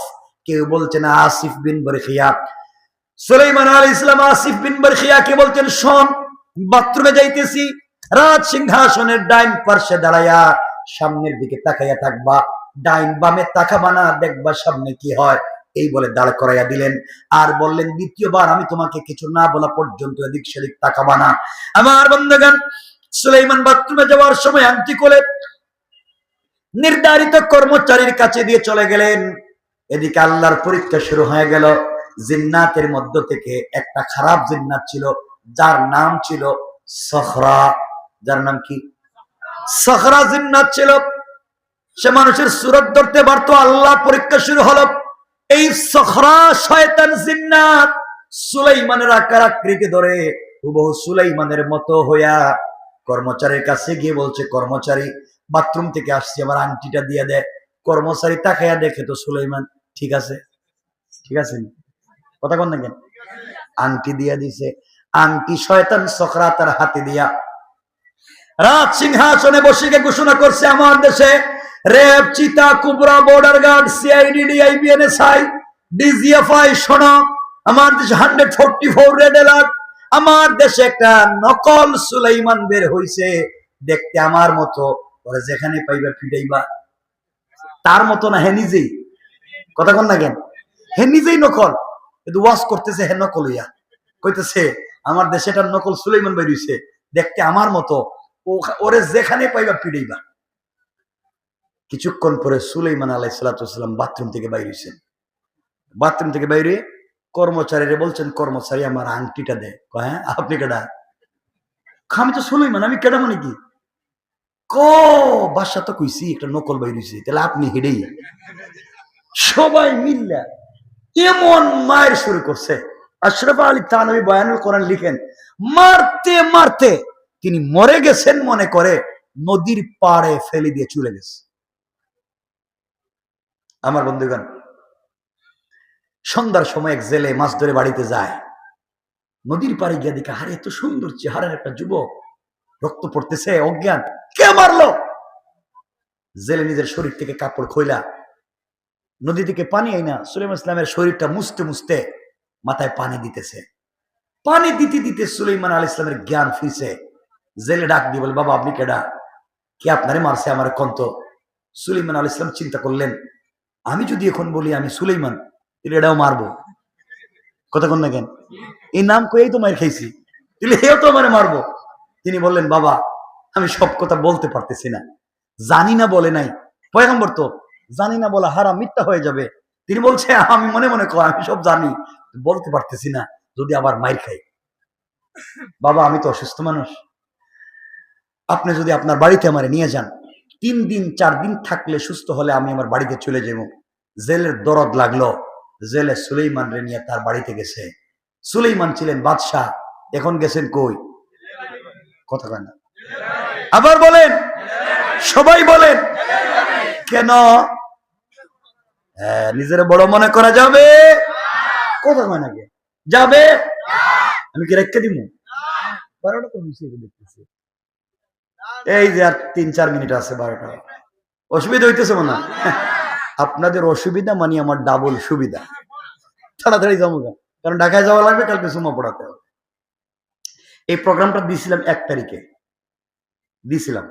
কেউ বলছেন আসিফ বিন বারখিয়া। সুলাইমান আলাইহিস সালাম আসিফ বিন বারখিয়াকে বলছেন, শোন, বাথরুমে যাইতেছি, রাজ সিংহাসনের ডাইন পার্শ্বে দাঁড়ায়া সামনের দিকে তাকাইয়া থাকবা, ডাইন বামে তাকাবা না, দেখবা সামনে কি হয়। এই বলে দাঁড় করাইয়া দিলেন। আর বললেন, দ্বিতীয়বার আমি তোমাকে কিছু না বলা পর্যন্ত এদিক সেদিক তাকাবা না। আমার বন্ধুগণ, সুলাইমান বাথরুমে যাওয়ার সময় আংটি খুলে নির্ধারিত কর্মচারীর কাছে দিয়ে চলে গেলেন। এদিকে আল্লাহর পরীক্ষা শুরু হয়ে গেল। জিন্নাতের মধ্য থেকে একটা খারাপ জিন্নাত ছিল, যার নাম ছিল সখরা। যার নাম কি? সখরা জিন্নাত ছিল। সে মানুষের সুরত ধরতে পারতো। আল্লাহ পরীক্ষা শুরু হলো। এই সখরা শয়তান জিন্নাত সুলাইমানের আকার আকৃতি ধরে হুবহু সুলাইমানের মতো হইয়া কর্মচারীর কাছে গিয়ে বলছে, কর্মচারী, বাথরুম থেকে আসছি, আমার আংটিটা দিয়ে দেয়। কর্মচারী তাকাইয়া দেখে তো সুলাইমান ঠিক আছে, ঠিক আছে, কথা কন না কেন, আংটি দিয়া দিছে। আংটি শয়তান সখরা তার হাতে দিয়া রাজ সিংহাসনে বসে ঘোষণা করছে, আমার দেশে রেপ, চিতা, কুবরা, বর্ডার গার্ড, সিআইডি, ডিআইবিএনএসআই, ডিজিএফআই, শোনো, আমার দেশে 144 রেড অ্যালার্ট। আমার দেশে একটা নকল সুলাইমান বের হইছে, দেখতে আমার মতো, ওরা যেখানে পাইবা পিটাইবা। তার মতো না, হে নিজেই, কথা কন না কেন, হে নিজেই নকল, কিন্তু ওয়াজ করতেছে হে নকল হইয়া, কইতেছে আমার দেশে একটা নকল সুলাইমান বের হইছে, দেখতে আমার মতো, ওরে যেখানে পাইবা পিটাইবা। কিছুক্ষণ পরে সুলাইমান আলাইহিস সালাম বাথরুম থেকে বাইরে হইছেন। বাথরুম থেকে বাইরে কর্মচারীরা বলছেন, কর্মচারী আমার আংটিটা দে। হ্যাঁ, আপনি কেডা? আমি তো সুলাইমান, আমি কেডা মানে কি? বাসা তো কইছি একটা নকল বাইরে হইছে, তাহলে আপনি হেডেই। সবাই মিল্লা এমন মায়ের শুরু করছে। আশরাফ আলী থানভী বয়ানুল কোরআন লিখেন, মারতে মারতে তিনি মরে গেছেন মনে করে নদীর পাড়ে ফেলে দিয়ে চলে গেছে। আমার বন্ধুগণ, সন্ধ্যার সময় এক জেলে মাছ ধরে বাড়িতে যায়। নদীর পাড়ে গিয়ে দেখে, আরে এত সুন্দর চেহারার একটা যুবক, রক্ত পড়তেছে, অজ্ঞান, কে মারলো? জেলে নিজের শরীর থেকে কাপড় খোলা নদী থেকে পানি আইনা সুলাইমান ইসলামের শরীরটা মুছতে মুছতে মাথায় পানি দিতেছে। পানি দিতে দিতে সুলাইমান আলাইহিস সালামের জ্ঞান ফিরছে। জেলে ডাক দিয়ে বলে, বাবা আপনি কেডা? কে আপনারে মারছে আমার কন্ত? সুলাইমান আলাইহিস সালাম চিন্তা করলেন, আমি যদি এখন বলি আমি সুলাইমান, এটাও মারবো, কথা কন না কেন, এই নাম কয়েই তো মার খাইছি, এও তো আমারে মারবো। তিনি বললেন, বাবা আমি সব কথা বলতে পারতেছি না, জানি না বলে নাই, পয়গম্বর তো, জানি না বলা হারাম, মিথ্যা হয়ে যাবে। তিনি বলছে, আমি মনে মনে কয় আমি সব জানি, বলতে পারতেছি না, যদি আবার মাইর খাই। বাবা আমি তো অসুস্থ মানুষ, আপনি যদি আপনার বাড়িতে আমারে নিয়ে যান, 3 দিন 4 দিন থাকলে সুস্থ হলে আমি আমার বাড়িতে চলে যাব। জেলের দরদ লাগলো, জেলে সুলাইমান রে নিয়ে তার বাড়িতে গেছে। সুলাইমান ছিলেন বাদশাহ, এখন গেছেন কই? কথা কয় না, আবার বলেন, সবাই বলেন কেন? নিজের বড় মনে করা যাবে? কথা কয় না, যাবে? আমি কি রেখে দিব? 12টা তো মিশিয়ে দেখতেছি, এই যে আর 3-4 মিনিট আছে, 12টা। অসুবিধা হইতেছে মনে হয়? আপনাদের অসুবিধা মানে আমার ডাবল সুবিধা। তাড়াতাড়ি যাবো, কারণ ঢাকায় যাওয়া লাগবে, কালকে সুমা পড়াতে হবে। এই প্রোগ্রামটা দিয়েছিলাম 1 তারিখে দিয়েছিলাম,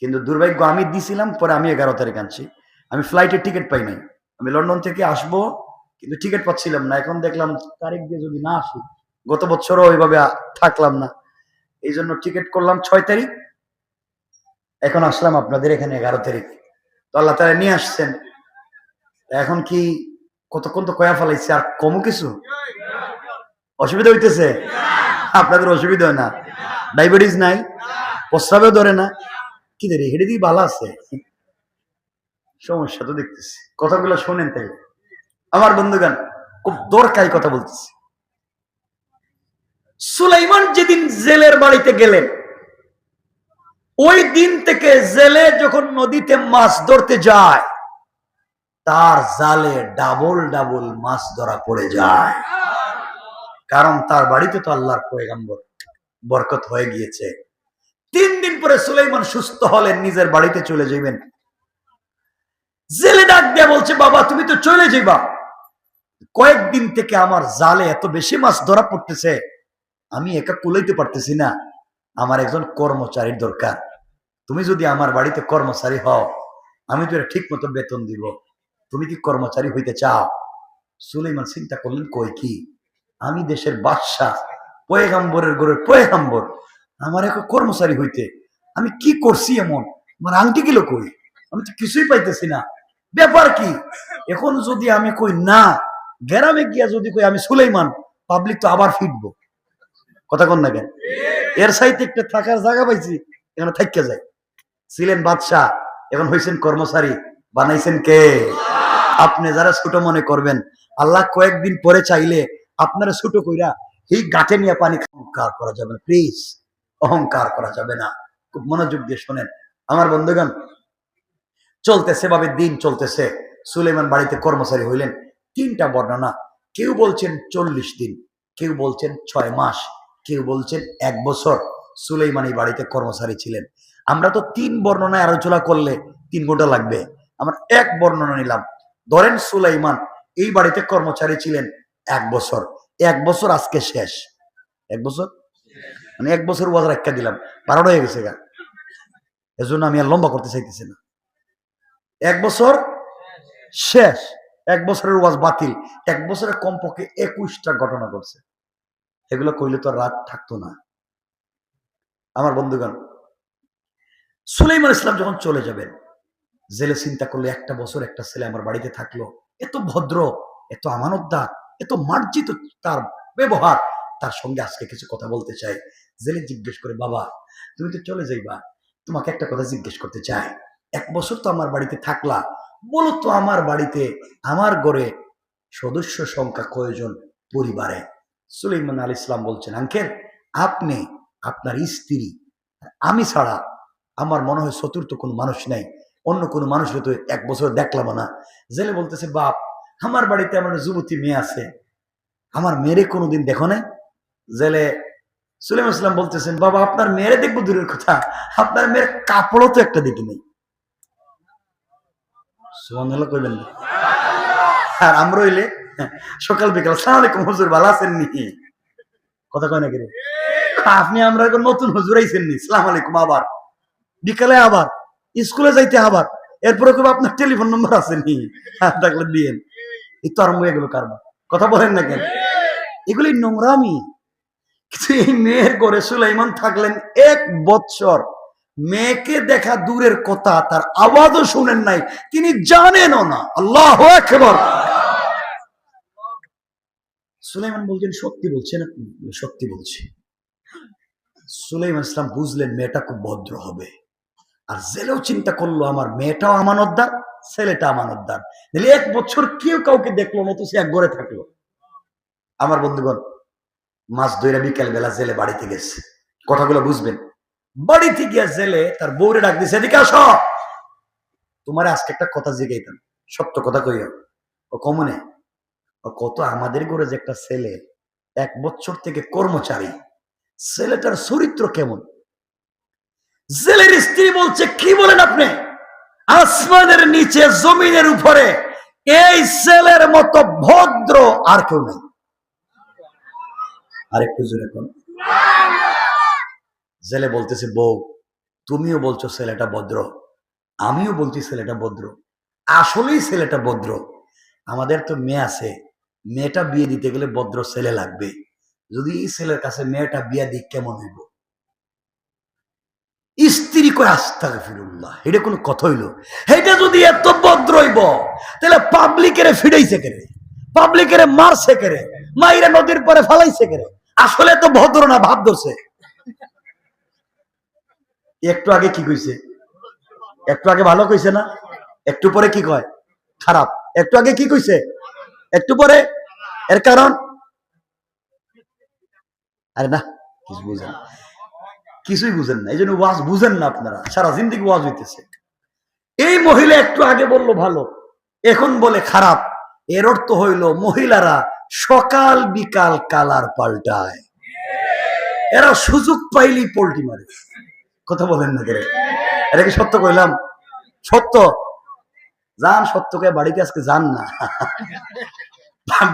কিন্তু দুর্ভাগ্য আমি দিয়েছিলাম পরে আমি 11 তারিখ আনছি। আমি ফ্লাইটের টিকিট পাই নাই, আমি লন্ডন থেকে আসবো কিন্তু টিকিট পাচ্ছিলাম না। এখন দেখলাম তারিখ দিয়ে যদি না আসি, গত বছরও ওইভাবে থাকলাম না, এই জন্য টিকিট করলাম 6 তারিখ, এখন আসলাম আপনাদের এখানে 11 তারিখ। তো আল্লাহ তাআলা নিয়ে আসছেন। এখন কি কতক্ষণ তো কয়া ফেলাইছে, আর কমও কিছু অসুবিধা হইতেছে? আপনাদের অসুবিধা হয় না? ডায়াবেটিস নাই, প্রস্রাবেও ধরে না, কি ধরে হেঁটে দিয়ে ভালো আছে? সমস্যা তো দেখতেছি, কথাগুলো শোনেন। তাই আমার বন্ধুগান, খুব দরকারি কথা বলতেছি। সুলাইমান যেদিন জেলের বাড়িতে গেলেন, ওই দিন থেকে জেলে যখন নদীতে মাছ ধরতে যায়, তার জালে ডাবল ডাবল মাছ ধরা পড়ে যায়। কারণ তার বাড়িতে তো আল্লাহর পয়গম্বর, বরকত হয়ে গিয়েছে। 3 দিন পরে সুলাইমান সুস্থ হলেন, নিজের বাড়িতে চলে যাবেন। জেলে ডাক দিয়ে বলছে, বাবা তুমি তো চলে যাইবা, কয়েকদিন থেকে আমার জালে এত বেশি মাছ ধরা পড়তেছে, আমি একা কুলাইতে পারতেছি না, আমার একজন কর্মচারীর দরকার। তুমি যদি আমার বাড়িতে কর্মচারী হও, আমি তো ঠিক মতো বেতন দিব। তুমি কি কর্মচারী হইতে চাও? সুলাইমান চিন্তা করলেন, কই কি, আমি দেশের বাদশাহ, পয়গম্বরের ঘরের পয়গম্বর, আমার এক কর্মচারী হইতে আমি কি করছি এমন? আমার আংটি গেল কই? আমি তো কিছুই পাইতেছি না, ব্যাপার কি? এখন যদি আমি কই না, গ্রামে গিয়া যদি কই আমি সুলাইমান, পাবলিক তো আবার ফিটবো। কথা কন না কেন? এর সাইতে একটা থাকার জায়গা পাইছি, এখানে থাইকা যায়। ছিলেন বাদশাহ, এখন হয়েছেন কর্মচারী, বানাইছেন কে? আপনি যারা ছোট মনে করবেন, আল্লাহ কয়েকদিন পরে চাইলে আপনারা ছোট কইরা এই গাঁটে নিয়ে পানি অহংকার করা যাবে না। প্লিজ, অহংকার করা যাবে না। খুব মনোযোগ দিয়ে শোনেন আমার বন্ধুগণ। চলতেছে ভাবে দিন চলতেছে, সুলাইমান বাড়িতে কর্মচারী হইলেন। 3টা বর্ণনা, কেউ বলছেন 40 দিন, কেউ বলছেন 6 মাস, কেউ বলছেন 1 বছর সুলাইমান এই বাড়িতে কর্মচারী ছিলেন। আমরা তো 3 বর্ণনায় আলোচনা করলে 3 ঘন্টা লাগবে, আমরা 1 বর্ণনা নিলাম। ধরেন সুলাইমান এই বাড়িতে কর্মচারী ছিলেন 1 বছর। 1 বছর আজকে শেষ। 1 বছর মানে 1 বছর ওয়াজ রাখা দিলাম, 12টা হয়ে গেছে গা। এজন্য আমি আর লম্বা করতে চাইতেছি না। 1 বছর শেষ, 1 বছরের ওয়াজ বাতিল। 1 বছরে কমপক্ষে 21টা ঘটনা ঘটছে। এগুলো কইলে তো রাত থাকতো না। আমার বন্ধুগণ, সুলাইমান ইসলাম যখন চলে যাবেন, জেলে চিন্তা করলো, 1টা বছর একটা ছেলে আমার বাড়িতে থাকলো, এত ভদ্র, এত আমানতদার, এত মার্জিত তার ব্যবহার, তার সঙ্গে আজকে কিছু কথা বলতে চাই। জেলে জিজ্ঞেস করে, বাবা তুমি তো চলে যাইবা, তোমাকে একটা কথা জিজ্ঞেস করতে চাই। 1 বছর তো আমার বাড়িতে থাকলা, বলো তো আমার বাড়িতে, আমার ঘরে সদস্য সংখ্যা কয়জন পরিবারে? সুলাইমান আলাইহিস সালাম বলছেন, আঙ্কেল আপনি, আপনার স্ত্রী, আমি ছাড়া আমার মনে হয় চতুর্থ কোনো মানুষ নাই, অন্য কোনো মানুষ তো 1 বছর দেখলাম না। জেলে বলতেছে, বাপ আমার বাড়িতে আমার যুবতী মেয়ে আছে, আমার মেয়েরে কোনোদিন দেখো নাই? জেলে সুলাইমান ইসলাম বলতেছেন, বাবা আপনার মেয়েরে দেখবো দূরের কথা, আপনার মেয়ের কাপড়ও তো একটা দেখি নেই। সুবহানাল্লাহ কইবেন না? আর আমরা হইলে সকাল বিকাল আসসালামু আলাইকুম হুজুর ভালো আছেন নি, কথা কয় না কেন? আপনি আমরা এখন নতুন হুজুর আইছেন নি, আসসালামু আলাইকুম, আবার বিকালে আবার স্কুলে যাইতে, আবার এরপরে কেউ আপনার টেলিফোন নম্বর আছে নি, থাকলে দিয়েন। এই তো আরম্ভ হয়ে গেল কারবার, কথা বলেন না কেন? এগুলি নোংরামি। কিন্তু এই মেয়ের ঘরে সুলাইমান থাকলেন 1 বছর, মেয়েকে দেখা দূরের কথা, তার আওয়াজও শুনেন নাই, তিনি জানেনও না। আল্লাহু আকবার। সুলাইমান বলছেন, সত্যি বলছেন আপনি? সত্যি বলছি। সুলাইমান ইসলাম বুঝলেন মেয়েটা খুব ভদ্র হবে। আর জেলেও চিন্তা করলো, আমার মেয়েটাও আমানতদার, ছেলেটা আমানতদার, 1 বছর কেউ কাউকে দেখলো না, তো সে এক ঘরে থাকলো। আমার বন্ধুগণ, মাছ ধরে বিকেল বেলা জেলে বাড়িতে গেছে, কথাগুলো বুঝবেন। বাড়িতে গিয়া জেলে তার বউরে ডাক দিছে, এদিকে আসো, তোমার আজকে একটা কথা জিগাইতাম, সত্য কথা কইও। ও কমনে, ও কত আমাদের ঘরে যে একটা ছেলে 1 বছর থেকে কর্মচারী, ছেলেটার চরিত্র কেমন? জেলের স্ত্রী বলছে, কি বলেন আপনি? আসমানের নিচে জমিনের উপরে এই ছেলের মতো ভদ্র আর কেউ নাই। আরেকটু জোরে কোন। জেলে বলতেছে, বউ তুমিও বলছো ছেলেটা ভদ্র, আমিও বলছি ছেলেটা ভদ্র, আসলেই ছেলেটা ভদ্র। আমাদের তো মেয়ে আছে, মেয়েটা বিয়ে দিতে গেলে ভদ্র ছেলে লাগবে, যদি এই ছেলের কাছে মেয়েটা বিয়ে দিক কেমন হইব? স্ত্রী কয়, আস্তাগফিরুল্লাহ, এটা কোনো কথা হইল? এটা যদি এত ভদ্র হইব, তাহলে পাবলিকেরে ফিরাইছে কেরে, পাবলিকেরে মারছে কেরে, মাইরা নদীর পরে ফালাইছে কেরে? আসলে তো ভদ্র না, ভাব ধরছে। একটু আগে কি কইছে? একটু আগে ভালো কইছে না? একটু পরে কি কয়? খারাপ। একটু আগে কি কইছে? একটু পরে। এর কারণ, আরে না কিছু বুঝেন, কিছুই বুঝেন না, এই জন্য ওয়াজ বুঝেন না আপনারা, সারা জিন্দেগি ওয়াজ হইতেছে। এই মহিলা একটু আগে বললো ভালো, এখন বলে খারাপ। এর অর্থ হইল মহিলারা সকাল বিকাল কালার পাল্টায়, এরা সুযোগ পাইলেই পোল্টি মারে। কথা বলেন না করে, এটা কি সত্য কইলাম? সত্য। যান সত্যকে বাড়িতে আজকে যান না,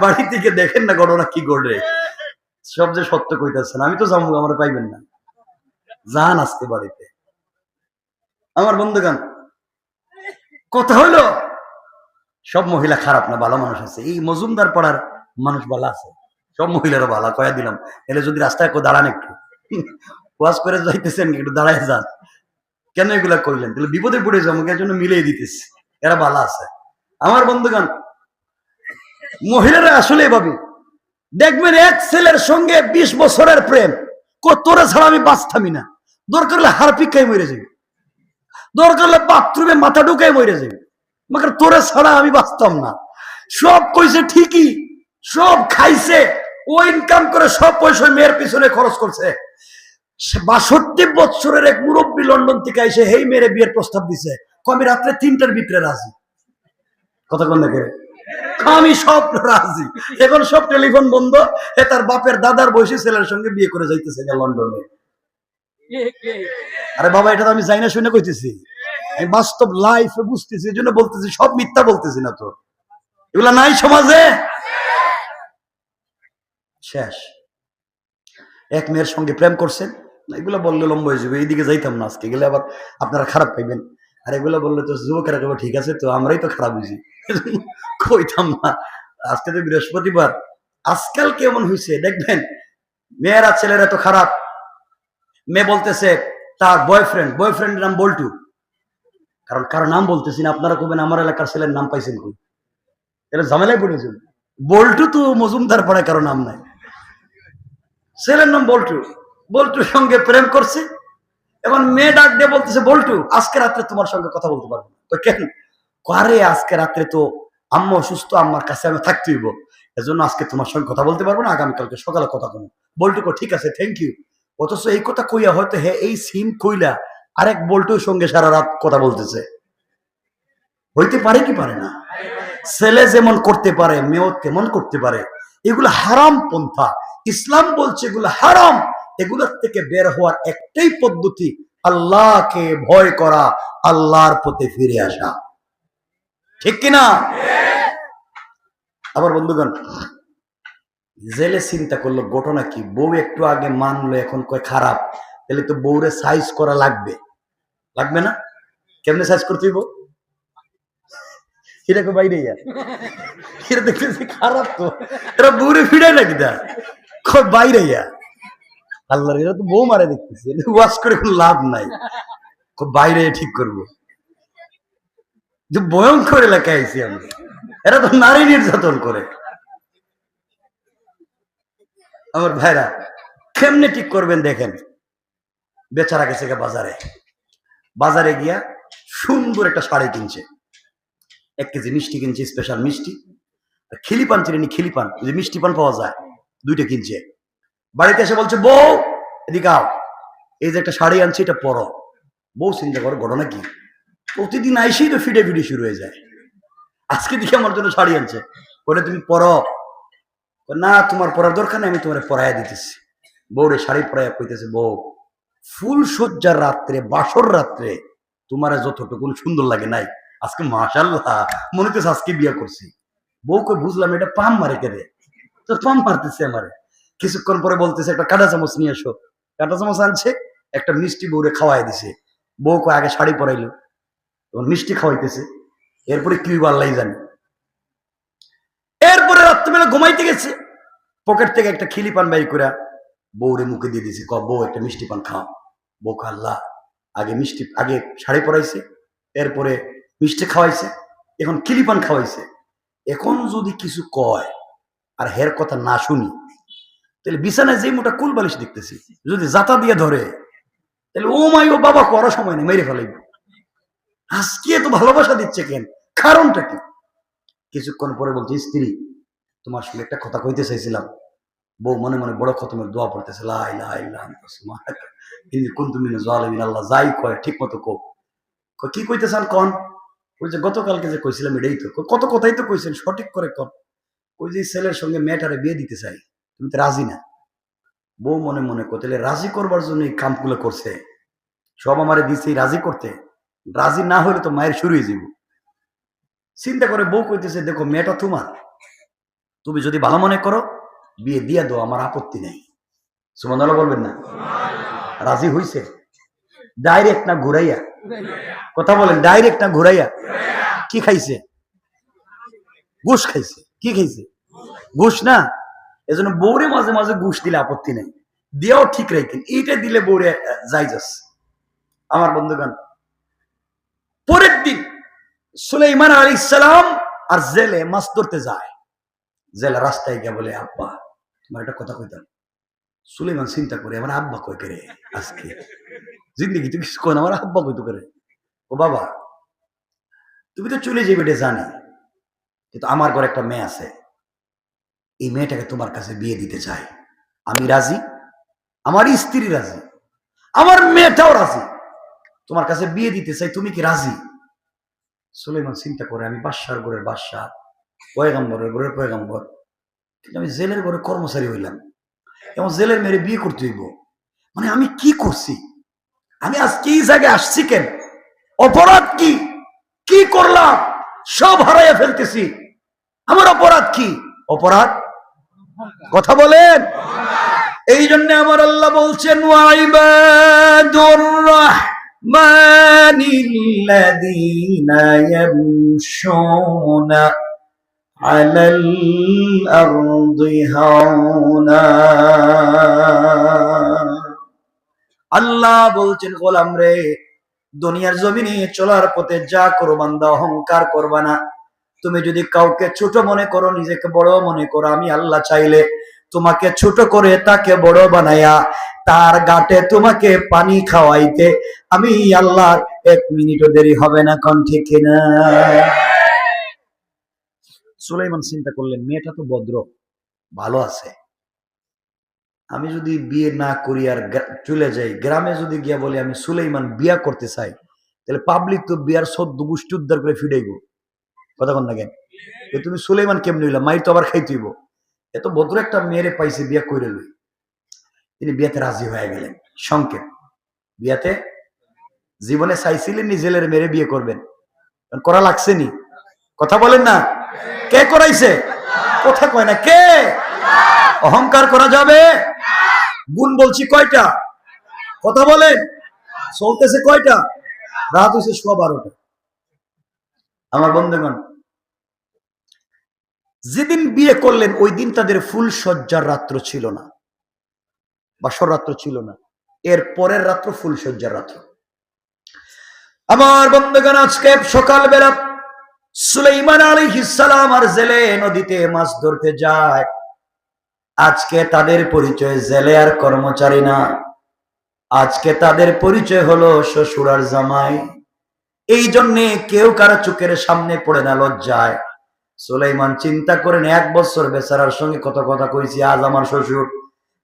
বাড়ি থেকে দেখেন না ঘটনা কি ঘটে। সব যে সত্য কইতেছেন, আমি তো যাবো, আমার পাইবেন না। যান আজকে বাড়িতে। আমার বন্ধুগান, কথা হইলো সব মহিলা খারাপ না, ভালো মানুষ আছে। এই মজুমদার পাড়ার মানুষ ভালো আছে, সব মহিলারা ভালো, কয়া দিলাম। এলে যদি রাস্তায় কেউ দাঁড়ান, একটু ওয়াজ করে যাইতেছেন, একটু দাঁড়ায় যান। কেন এগুলা কইলেন? তাহলে বিপদে পড়ে যাবো, এর জন্য মিলিয়ে দিতেছি, এরা ভালো আছে। আমার বন্ধুগান, মহিলারা আসলে এভাবে দেখবেন, এক ছেলের সঙ্গে 20 বছরের প্রেম, তোরে ছাড়া আমি বাঁচতামি না, দরকার হলে হারপিকায় মরে যাবে, দরকার হলে বাথরুমে মাথা ঢুকায় মরে যাবে, মাকে তোরে ছাড়া আমি বাঁচতাম না। সব কইছে ঠিকই, সব খাইছে, ও ইনকাম করে সব পয়সা মেয়ের পিছনে খরচ করছে। 62 বছরের এক মুরব্বী লন্ডন থেকে এসে হেই মেরে বিয়ের প্রস্তাব দিছে, আমি রাত্রে 3টার ভিতরে রাজি। কথা কন না কে? আমি সব রাজি। এখন সব টেলিফোন বন্ধ, এ তার বাপের দাদার বয়সী ছেলের সঙ্গে বিয়ে করে যাইতেছে লন্ডনে। আরে বাবা, এটা তো আমি যাই না শুনে কইতেছি, আমি বাস্তব লাইফ বুঝতেছি, এই জন্য বলতেছি, সব মিথ্যা বলতেছি না তো, এগুলা নাই সমাজে। শেষ। এক মেয়ের সঙ্গে প্রেম করছেন, এগুলো বললে লম্বা হয়ে যাবে, এইদিকে যাইতাম না আজকে, গেলে আবার আপনারা খারাপ পাইবেন। আর এগুলো বললে তো যুবকেরা কেবল ঠিক আছে, তো আমরাই তো খারাপ বুঝি, কইতাম না। আজকে তো বৃহস্পতিবার, আজকাল কেমন হয়েছে দেখবেন, মেয়েরা ছেলেরা তো খারাপ। মেয়ে বলতেছে তার বয়ফ্রেন্ডের নাম বল্টু, কারণ কারো নাম বলতেছি না, আপনারা কবেন আমার এলাকার ছেলের নাম পাইছেন কই, এটা ঝামেলায় পড়েছেন। বল্টু তো মজুমদার পাড়ায় কারো নাম নাই, ছেলের নাম বল্টু। বল্টুর সঙ্গে প্রেম করছে, এখন মেয়ে ডাক দিয়ে বলতেছে, বল্টু আজকে রাত্রে তোমার সঙ্গে কথা বলতে পারবো না। কেন? আরে আজকে রাত্রে তো আম্মা অসুস্থ, আম্মার কাছে আমি থাকতে হইব, এজন্য আজকে তোমার সঙ্গে কথা বলতে পারবো না, আগামীকালকে সকালে কথা বলবো। বল্টু ঠিক আছে, থ্যাংক ইউ। অথচ এই কথা কইয়া হয়তো হ্যাঁ এই সিম কইলা আরেক বল্টুর সঙ্গে সারা রাত কথা বলতেছে। হইতে পারে কি পারে না? ছেলে যেমন করতে পারে, মেয়েও তেমন করতে পারে। এগুলো হারাম পন্থা, ইসলাম বলছে এগুলো হারাম। এগুলোর থেকে বের হওয়ার একটাই পদ্ধতি, আল্লাহকে ভয় করা, আল্লাহর পথে ফিরে আসা। ঠিক কিনা? আবার বন্ধুগণ, জেলে চিন্তা করলো ঘটনা কি, বউ একটু আগে মানলো, এখন কয় খারাপ, তাহলে তো বউরে সাইজ করা লাগবে, লাগবে না? কেমনে সাইজ করতে হইব? এরকম বাইরে এরা দেখতেছি খারাপ, তো এরা বউরে ফিরাই নাকি দা বাইরে আল্লাহ, এরা তো বউ মারে দেখতেছি, ওয়াশ করে কোনো লাভ নাই, বাইরে ঠিক করবো। যে ভয়ঙ্কর এলাকায় আইছি আমরা, এরা তো নারী নির্যাতন করে। আমার ভাইরা, কেমনে ঠিক করবেন দেখেন, বেচারা গেছে বাজারে গিয়া সুন্দর একটা শাড়ি কিনছে, 1 কেজি মিষ্টি কিনছে, স্পেশাল মিষ্টি, খিলিপান চিনি, খিলিপান যে মিষ্টি পান পাওয়া যায়, 2টা কিনছে। বাড়িতে এসে বলছে, বউ এদিকে আও, এই যে একটা শাড়ি আনছি, এটা পরো। বউ চিন্তা করো ঘটনা কি, প্রতিদিন আইসেই তো ফিডে শুরু হয়ে যায়, আজকে দিকে আমার জন্য শাড়ি আনছে, বলে তুমি পরো। না, তোমার পরার দরকার নেই, আমি তোমার পরাইয়া দিতেছি। বউরে শাড়ি পরাইয়া কইতেছে, বউ ফুল সজ্জার রাত্রে, বাসর রাত্রে তোমার যতটুকু সুন্দর লাগে নাই, আজকে মাশাআল্লাহ মনে হচ্ছে আজকে বিয়ে করছি। বউকে বুঝলাম এটা পাম মারে কেড়ে, তো পাম মারতেছে আমারে। কিছুক্ষণ পরে বলতেছে, একটা কাঁটা চামচ নিয়ে এসো। কাঁটা চামচ আনছে, একটা মিষ্টি বউরে খাওয়াই দিছে। বউকে আগে শাড়ি পরাইলো, তখন মিষ্টি খাওয়াইতেছে, এরপরে কি আল্লাহ জানে। এরপরে রাত্রিবেলা ঘুমাইতে গেছে, পকেট থেকে একটা খিলি পান বাই করে বউরে মুখে দিয়ে দিছে, বউ একটা মিষ্টি পান খাও। বউ আল্লাহ, আগে শাড়ি পরাইছে, এরপরে মিষ্টি খাওয়াইছে, এখন খিলি পান খাওয়াইছে। এখন যদি কিছু কয় আর হের কথা না শুনি, তাহলে বিছানায় যে মোটা কুল বালিশ দেখতেছি, যদি জাতা দিয়ে ধরে, তাহলে ও মাই ও বাবা করার সময় নেই, মেরে ফেলাইব। আজকে এত ভালোবাসা দিচ্ছে কেন, কারণটা কি? কিছুক্ষণ পরে বলছে, স্ত্রী তোমার সঙ্গে একটা কথা কইতে চাইছিলাম। বউ মনে মনে বড় খতমের দোয়া পড়তেছে, লা ইলাহা ইল্লাল্লাহ। ইন কুনতুম মিনাজ জালিমিন, আল্লাহ যাই কয় ঠিক মতো কও। কি কইতেছেন কন? ওই যে গতকালকে যে কইছিলাম এটাই তো, কত কথাই তো কইছেন, সঠিক করে কন। ওই যে ছেলের সঙ্গে মেয়েটারে বিয়ে দিতে চাই, তুমি তো রাজি না। বউ মনে মনে কইলে রাজি করবার জন্য এই কামগুলো করছে, সব আমারে দিছে রাজি করতে, রাজি না হলে তো মায়ের শুরু হয়ে যাব। চিন্তা করে বউ কইতেছে দেখো মেয়েটা তোমার, তুমি যদি ভালো মনে করো বিয়ে দিয়ে দাও, আমার আপত্তি নেই। সুবহানাল্লাহ বলবেন না? রাজি হইছে? ডাইরেক্ট না ঘুরাইয়া? কথা বলেন, ডাইরেক্ট না ঘুরাইয়া? কি খাইছে? ঘুষ খাইছে। কি খাইছে? ঘুষ না? এজন্য বউরে মাঝে মাঝে ঘুষ দিলে আপত্তি নেই, দিয়েও ঠিক রাখেন, এইটা দিলে বউরে যাইজাস। আমার বন্ধুগণ, পরের দিন সুলাইমান আলাইহিস সালাম আর জেলে মাছ ধরতে যায়। জেলে রাস্তায় গিয়ে বলে আব্বা তোমার একটা কথা কইতাম। সুলাইমান চিন্তা করে আমার আব্বা কই করে আজকে জিন্দগি তো কিছু কয় না, আমার আব্বা কইতো করে। ও বাবা তুমি তো চলে যাবে এটা জানি, কিন্তু আমার ঘরে একটা মেয়ে আছে, এই মেয়েটাকে তোমার কাছে বিয়ে দিতে চাই। আমি রাজি, আমার স্ত্রী রাজি, আমার মেয়েটাও রাজি, তোমার কাছে বিয়ে দিতে চাই, তুমি কি রাজি? সুলাইমান চিন্তা করে আমি বাদশার ঘরের বাদশা, পয়গম্বরের ঘরের পয়গম্বর, কিন্তু আমি জেলের ঘরে কর্মচারী হইলাম, এবং জেলের মেয়েরে বিয়ে করতে হইব, মানে আমি কি করছি? আমি আজকে এই জায়গায় আসছি কেন? অপরাধ কি? কি করলাম? সব হারাইয়া ফেলতেছি, আমার অপরাধ কি? অপরাধ কথা বলেন। এই জন্য আমার আল্লাহ বলছেন ওয়াইবাদুর রাহমানিল্লাযীনা ইয়ামশুনা আলাল আরদি হাওনা। আল্লাহ বলছেন গোলাম রে, দুনিয়ার জমিনে চলার পথে যা করো বান্দা অহংকার করবা না। তুমি যদি কাউকে ছোট মনে করো, নিজেকে বড় মনে করো, আমি আল্লাহ চাইলে তোমাকে ছোট করে তাকে বড় বানায়া তার গাটে তোমাকে পানি খাওয়াইতে আমি আল্লাহ 1 মিনিটও দেরি হবে না। কোন ঠিক কিনা? সুলাইমান চিন্তা করলেন মেয়েটা তো ভদ্র ভালো আছে, আমি যদি বিয়ে না করি আর চলে যাই গ্রামে, যদি গিয়া বলি আমি সুলাইমান বিয়া করতে চাই, তাহলে পাবলিক তো বিয়ার 14 গোষ্ঠী উদ্ধার করে ফিরাইব। কথা কন না কেন? তুমি সুলাইমান কেমনি হইলা? মাইর তো আবার খাইতেইব। এত ভদ্র একটা মেয়েরে পাইছে, বিয়া কইরে লই। তিনি বিয়াতে রাজি হয়ে গেলেন। সংক্ষেপ, বিয়াতে জীবনে চাইছিলেন নি জেলের মেয়েরে বিয়ে করবেন? করা লাগছে নি? কথা বলেন না, কে করাইছে? কথা কয় না কে? অহংকার করা যাবে? গুণ বলছি কয়টা? কথা বলেন। চলতেছে কয়টা? রাত হয়েছে 12:15। আমার বন্ধুগণ, যেদিন বিয়ে করলেন ওই দিন তাদের ফুল সজ্জার রাত্র ছিল না, বাসর রাত্র ছিল না, এর পরের রাত্র ফুল সজ্জার রাত্র। আমার বন্ধুগণ, আজকে সকালবেলা সুলাইমান আলাইহিস সালাম আর জেলে নদীতে মাছ ধরতে যায়। আজকে তাদের পরিচয় জেলে আর কর্মচারী না, আজকে তাদের পরিচয় হলো শ্বশুর আর জামাই। এই জন্যে কেউ কারো চোখের সামনে পড়ে না লজ্জায়। সুলাইমান চিন্তা করেন 1 বছর বেচারার সঙ্গে কত কথা কইছি, আজ আমার শ্বশুর।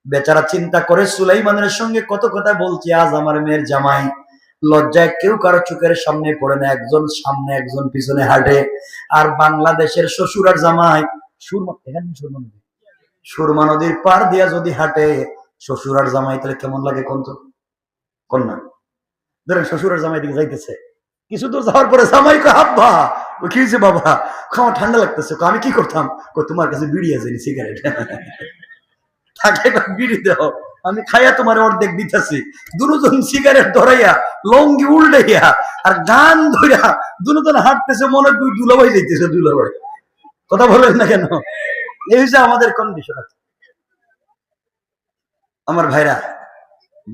বেচারা চিন্তা করে সুলাইমানের সঙ্গে কত কথা বলছি, আজ আমার মেয়ের জামাই। লজ্জায় কেউ কারো চোখের সামনে পড়ে না, একজন সামনে একজন পিছনে হাঁটে। আর বাংলাদেশের শ্বশুর আর জামাই সুরমা নদীর পার দিয়া যদি হাঁটে শ্বশুর আর জামাই, তাহলে কেমন লাগে কোন তো? কোন না? ধরেন শ্বশুর আর জামাই দিকে যাইতেছে, কিছু দূর যাওয়ার পরে জামাই কয় আব্বা ও কি হয়েছে বাবা? আমার ঠান্ডা লাগতেছে। আমি কি করতাম? তোমার কাছে বিড়ি আছে নি, সিগারেট থাকে বিড়ি দাও, আমি খাইয়া তোমার অর্ধেক দিতেছি। দুজন সিগারেট ধরাইয়া লঙ্গি উল্টাইয়া আর গান ধরিয়া দুজন হাঁটতেছে, মনে 2 দুলাভাই যাইতেছে। দুলাভাই কথা বলেন না কেন? এই যে আমাদের কন্ডিশন আছে। আমার ভাইরা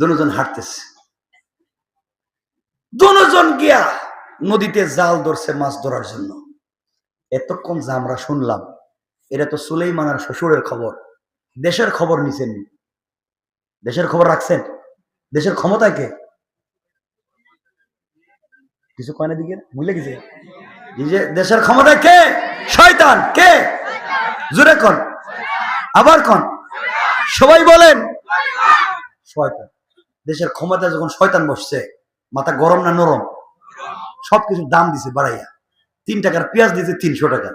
দুজন হাঁটতেছে, দুজন গিয়া নদীতে জাল ধরছে মাছ ধরার জন্য। এতক্ষণ যা আমরা শুনলাম এটা তো সুলাইমান আর শ্বশুরের খবর। দেশের খবর নিছেন? দেশের খবর রাখছেন? দেশের ক্ষমতা কে? কিছু কয়না দিকে ভুলে গেছে। যে দেশের ক্ষমতা কে? শয়তান। কে? জোরে কোন, আবার কোন, সবাই বলেন শয়তান। দেশের ক্ষমতায় যখন শয়তান বসছে, মাথা গরম না নরম? সবকিছুর দাম দিছে বাড়াইয়া। 3 টাকার পেঁয়াজ দিছে 300 টাকা,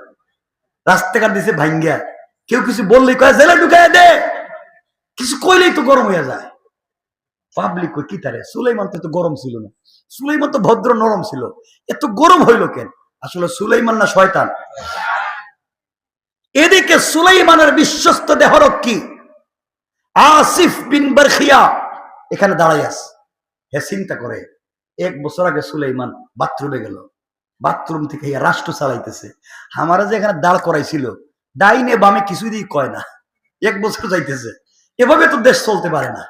রাস্তাঘাট দিছে ভাঙ্গিয়া। কেউ কিছু বললেই কয় জেলে ঢুকাইয়া দে, কিছু কইলেই তো গরম হয়ে যায়। পাবলিক কই কি তারে? সুলাইমান তো গরম ছিল না, সুলাইমান তো ভদ্র নরম ছিল, এত গরম হইল কেন? আসলে সুলাইমান না শয়তান? এদিকে সুলাইমানের বিশ্বস্ত দেহরক্ষী আসিফ বিন বারখিয়া এখানে দাঁড়াই আছে। হে চিন্তা করে, 1 বছর আগে সুলাইমান বাথরুমে গেল, বাথরুম থেকে রাষ্ট্র চালাইতেছে। আমারা যে এখানে দাঁড় করাইছিল, ডাইনে বামে কিছুই দিয়ে কয় না, 1 বছর যাইতেছে। এভাবে তো দেশ চলতে পারে না।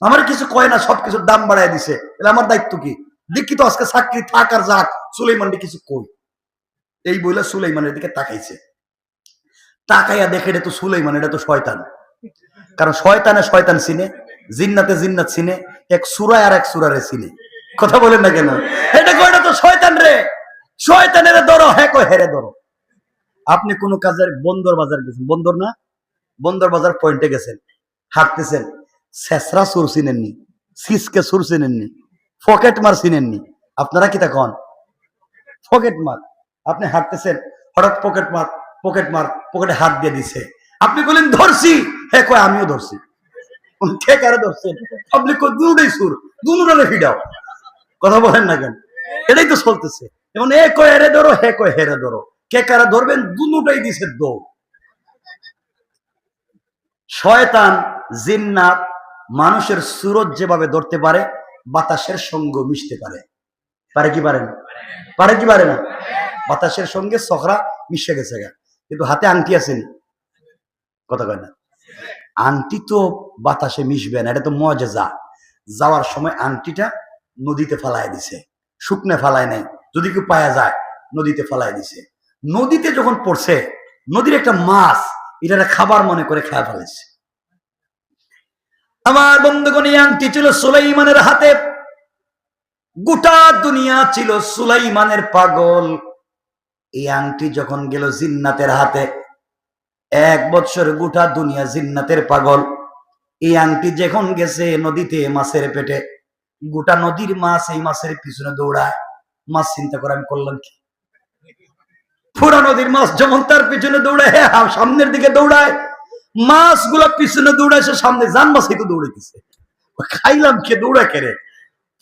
আমার কিছু কয় না, সবকিছুর দাম বাড়াই দিছে। আমার দায়িত্ব কি? দেখি তো আজকে চাকরি থাক আর যাক, সুলাইমানকে কিছু কই। এই বইলা সুলাইমানের দিকে তাকাইছে, তাকাইয়া দেখে এটা তো সুলাইমান, এটা তো শয়তান। কারণ শয়তানে শয়তান চিনে, জিন্নাতে জিন্নাত চিনে, এক সূরায় আর এক সূরারে চিনে। কথা বলেন না কেন? এটা কয়টা তো শয়তান রে, শয়তানের ধরো, হ্যাঁ কয় হেরে ধরো। আপনি কোন কাজের বন্দর বাজার গেছেন, বন্দর না, বন্দর বাজার পয়েন্টে গেছেন, হাঁটতেছেন, শেষরা সুর চিনেননি, সিসকে সুর চিনেননি, পকেট মার চিনেননি, আপনারা কি তা কন? পকেট মার। আপনি হাঁটতেছেন, হঠাৎ পকেট মার, পকেট মার পকেটে হাত দিয়ে দিছে, আপনি বলেন ধরছি, হ্যাঁ কয় আমিও ধরছি। কে কারে ধরছেন? পাবলিক কয় দুটোই সুর, দুটোরে ফিডাও। কথা বলেন না কেন? এটাই তো চলতেছে। এবং এ কয় হেরে ধরো, হে কয় হেরে ধরো, কে কারা ধরবেন? দুটোই দিছে দৌড়। শয়তান জিন্নাত মানুষের সুরত যেভাবে ধরতে পারে, বাতাসের সঙ্গে মিশতে পারে। পারে কি পারে না? পারে কি পারে না? বাতাসের সঙ্গে সখরা মিশে গেছে গা। কিন্তু হাতে আংটি আসেনি, কথা কয় না? আংটি তো বাতাসে মিশবে না, এটা তো মজেজা। যাওয়ার সময় আংটিটা নদীতে ফালায় দিছে, শুকনে ফালায় নাই, যদি কেউ পায়া যায় নদীতে ফালায় দিছে। নদীতে যখন পড়ছে, নদীর একটা মাছ এটা খাবার মনে করে খায় ফেলেছে। আমার বন্ধুগণ, এই আংটি ছিল সুলাইমানের হাতে। গোটা দুনিয়া ছিল সুলাইমানের পাগল। এই আংটি যখন গেল জিন্নাতের হাতে, 1 বছর গোটা দুনিয়া জিন্নাতের পাগল। এই আংটি যখন গেছে নদীতে মাছের পেটে, গোটা নদীর মাছ এই মাছের পিছনে দৌড়ায়। মাছ চিন্তা করে আমি করলাম কি? পুরা নদীর মাছ যেমন তার পিছনে দৌড়ায়, সামনের দিকে দৌড়ায়, মাছগুলা পিছনে দৌড়ায়, সে সামনে জান মাছ তো দৌড়াইতেছে। খাইলাম কে? দৌড়া কেড়ে।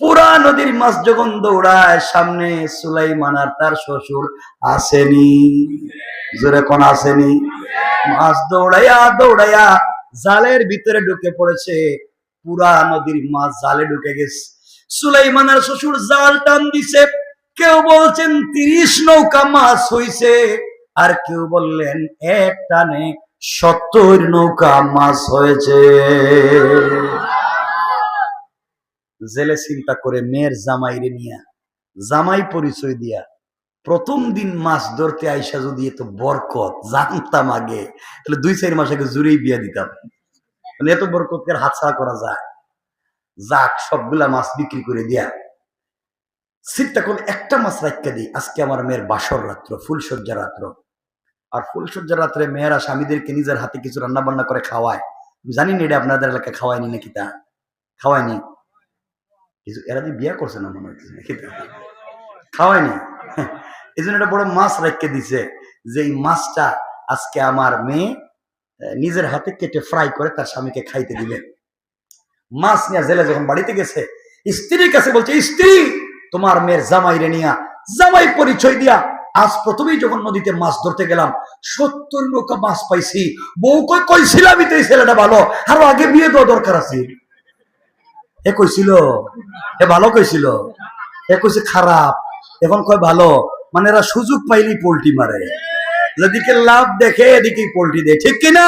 পুরা নদীর মাছ যখন দৌড়ায়, সামনে সুলাইমান আর তার শ্বশুর আসেনি। জোরে কোন আসেনি? মাছ দৌড়াইয়া দৌড়াইয়া জালের ভিতরে ঢুকে পড়েছে। পুরা নদীর মাছ জালে ঢুকে গেছে। সুলাইমান আর শ্বশুর জাল টান দিছে। কেউ বলছেন 30 নৌকা মাছ হইছে, আর কেউ বললেন এক টানে 70 নৌকা মাছ হয়েছে। জেলে চিন্তা করে মেয়ের জামাইরে নিয়া, জামাই পরিচয় দিয়া, প্রথম দিন মাছ ধরতে আইসা যদি এত বরকত জানতাম আগে, তাহলে 2-4 মাস আগে জুড়েই বিয়া দিতাম। মানে এত বরকতের হাতছাড়া করা যায়? যাক, সবগুলা মাছ বিক্রি করে দিয়া চিন্তা করলে একটা মাছ রাখতে দিই, আজকে আমার মেয়ের বাসর রাত্র, ফুলসজ্জা রাত্র। আর ফুলসজ্জা রাত্রে মেয়েরা স্বামীদেরকে নিজের হাতে কিছু রান্না বান্না করে খাওয়ায়। জানি না এটা আপনাদের এলাকায় খাওয়ায়নি নাকি? তা খাওয়ায়নি? কিছু এরা দিয়ে বিয়া করছে না মনে হচ্ছে, নাকি খাওয়ায়নি? এই জন্য একটা বড় মাছ রেখে দিছে, যে এই মাছটা আজকে আমার মেয়ে নিজের হাতে কেটে ফ্রাই করে তার স্বামীকে খাইতে দিবে। মাছ নিয়ে জেলে যখন বাড়িতে গেছে, স্ত্রীর কাছে বলছে, স্ত্রী তোমার মেয়ের জামাইরে নিয়া, জামাই পরিচয় দিয়া আজ প্রথমেই যখন নদীতে মাছ ধরতে গেলাম 70 নৌকা মাছ পাইছি। বউ কইছিলামই তো এই ছেলেটা ভালো, আরো আগে বিয়ে দেওয়া দরকার আছে। এ কইছিল, এ ভালো কইছিল, এ কইছে খারাপ, এখন কয় ভালো। মানে এরা সুযোগ পাইলেই পোল্টি মারে, যেদিকে লাভ দেখে এদিকেই পোল্টি দেয়, ঠিক কিনা?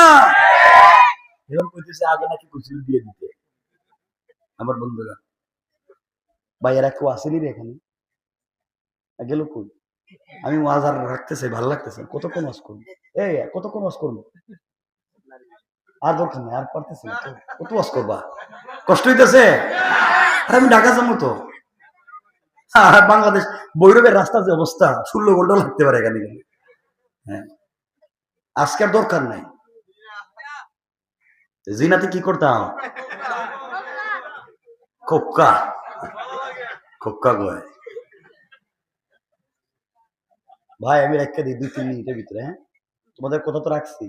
এখন কইতেছে আগে নাকি কইছিল বিয়ে দিতে। আমার বন্ধুরা, ভাইয়েরা কেউ আসেনি রে এখানে? গেল কই? আমি ওয়াজ আর রাখতেছে, ভালো লাগতেছে। কতক্ষণ ওয়াজ করবো? এই কতক্ষণ ওয়াজ করবো? আর দরকার নেই, আর পারতেছি না। কত ওয়াজ করবা? কষ্ট হইতেছে? আর আমি ঢাকা যাবো তো। আর বাংলাদেশ বৈরবের রাস্তার যে অবস্থা, 16 ঘন্টা লাগতে পারে এখানে গেলে। হ্যাঁ, আজকে আর দরকার নাই। জিনাতে কি করতাম? খোকা খোকা কয় ভাই, আমি রেখে দিই 2-3 মিনিটের ভিতরে। হ্যাঁ, তোমাদের কথা তো রাখছি।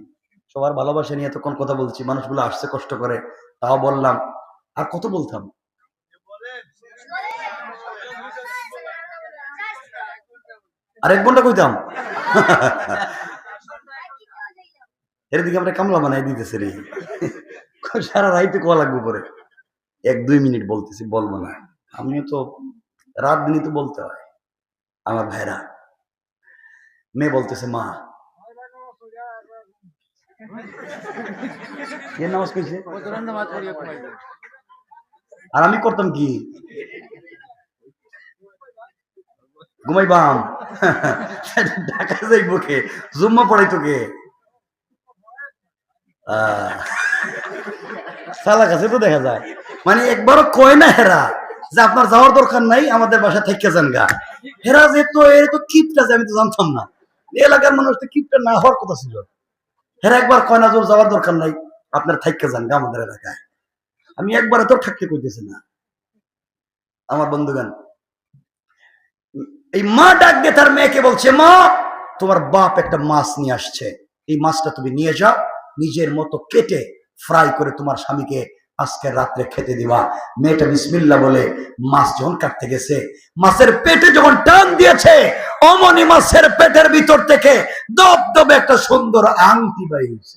সবার ভালোবাসা নিয়ে এতক্ষণ কথা বলছি, মানুষগুলো আসছে কষ্ট করে, তাও বললাম। আর কত বলতাম, আর 1 ঘন্টা কইতাম। এর দিকে আমরা কামলা বানাই দিতেছে রে, সারা রাইতে কোয়া লাগবে পরে। 1-2 মিনিট বলতেছি, বলবো না। আমিও তো রাত দিনই তো বলতে হয়। আমার ভাইরা, মেয়ে বলতেছে মা, এর নামাজ কইছে, আর আমি করতাম কি, ঘুমাইবাম। ঢাকা যাইব কে, জুম্মা পড়াইতো কে? সালা কাছে তো দেখা যায়, মানে একবারও কয় না হেরা যে আপনার যাওয়ার দরকার নাই, আমাদের বাসা থেকে যান গা। হেরা যে তো এর তো কিপটা, যে আমি তো জানতাম না। এলাকার মানুষ তো কিপটা না হওয়ার কথা ছিল। হেরা একবার কয় না, জোর যাওয়ার দরকার নাই, আপনার থাইকা যান গা আমাদের এলাকায়। আমি একবারে তো থাকতে কইতেছি না। আমার বন্ধুগান, এই মা ডাক দিয়ে তার মেয়েকে বলছে, মা, তোমার বাপ একটা মাছ নিয়ে আসছে, এই মাছটা তুমি নিয়ে যাও, নিজের মতো কেটে ফ্রাই করে তোমার স্বামীকে আজকে রাত্রে খেতে দিবা। মেয়েটা বিসমিল্লাহ বলে মাছ যখন কাটতে গেছে, মাছের পেটে যখন টান দিয়েছে, অমনি মাছের পেটের ভিতর থেকে দবদবে একটা সুন্দর আংটি বাইরেছে।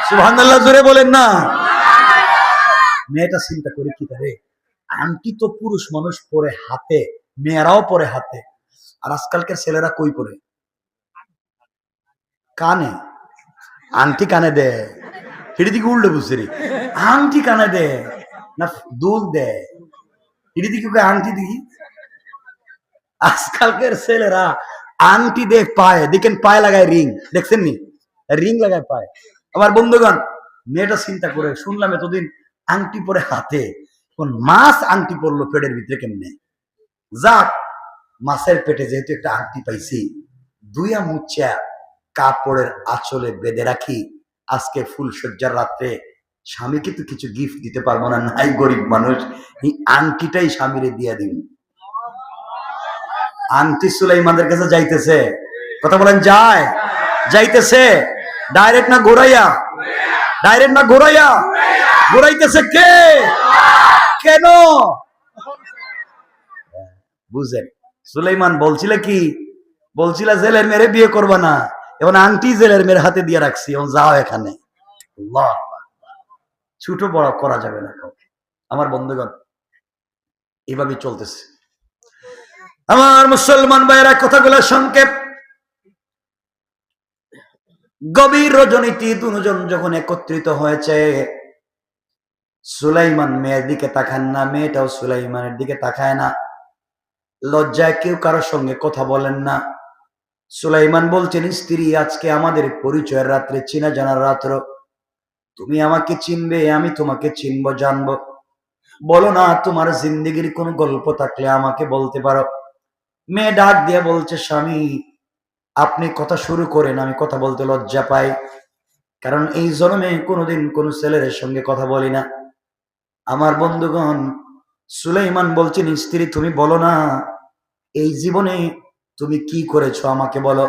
সুবহানাল্লাহ, জোরে বলেন না। মেয়েটা চিন্তা করে কি, তারে আংটি তো পুরুষ মানুষ পরে হাতে, মেয়েরাও পরে হাতে, আর আজকালকার ছেলেরা কই পরে? কানে। আংটি কানে দে, হিড়ি দিকে উল্টে বুঝছে রে, আংটি কানে দে না দুল দে, হিড়ি দিকে আংটি দিকে। আজকালকার ছেলেরা আংটি দে পায়ে, দেখেন পায়ে লাগায় রিং, দেখছেন নি? রিং লাগায় পায়ে। আমার বন্ধুগণ, মেয়েটা চিন্তা করে, শুনলাম এতদিন আংটি পরে হাতে, কোন মাছ আংটি পরলো পেটের ভিতরে কেমনে? যাক, মাছের পেটে যেহেতু একটা আংটি পাইছি, দুইয়া মুচ্ছা কাপড়ের আঁচলে বেঁধে রাখি, আজকে ফুলসজ্জার রাত্রে স্বামীকে তো কিছু গিফট দিতে পারবো না, নাই গরিব মানুষ, এই আংটিটাই স্বামীরে দিয়ে দিন। আংটি সুলাইমানের কাছে যাইতেছে, কথা বলেন, যায় যাইতেছে ডাইরেক্ট না ঘোরাইয়া? ডাইরেক্ট না ঘোরাইয়া? ঘোরাইতেছে কে? কেন বুঝেন? সুলাইমান বলছিল কি, বলছিল জেলের মেরে বিয়ে করবা না, এখন আংটি জেলের মেয়ের হাতে দিয়ে রাখছি, এখন যাও এখানে। আল্লাহ, ছোট বড় করা যাবে না কাউকে। আমার বন্ধুগণ, এভাবে চলতেছে। আমার মুসলমান ভাইয়েরা, কথাগুলো সংক্ষেপ। গভীর রজনীতি দুজন যখন একত্রিত হয়েছে, সুলাইমান মেয়ের দিকে তাকান না, মেয়েটাও সুলাইমানের দিকে তাকায় না। লজ্জায় কেউ কারোর সঙ্গে কথা বলেন না। সুলাইমান বলছেন, স্ত্রী, আজকে আমাদের পরিচয়ের রাত্রে, চিনা জানার রাত্র, তুমি আমাকে চিনবে, আমি তোমাকে চিনবো, জানবো। বলো না, তোমার জিন্দেগির কোন গল্প থাকলে আমাকে বলতে পারো। মেয়ে ডাক দিয়ে বলছে, স্বামী, আপনি কথা শুরু করেন, আমি কথা বলতে লজ্জা পাই, কারণ এই জন্মে কোনোদিন কোন ছেলের সঙ্গে কথা বলি না। আমার বন্ধুগণ, সুলাইমান বলছেন, স্ত্রী, তুমি বলো না, এই জীবনে তুমি কি করেছো আমাকে বলো।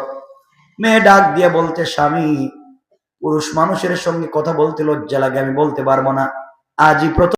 মেয়ে ডাক দিয়ে বলতে, স্বামী, পুরুষ মানুষের সঙ্গে কথা বলতে লজ্জা লাগে, আমি বলতে পারবো না, আজই প্রথম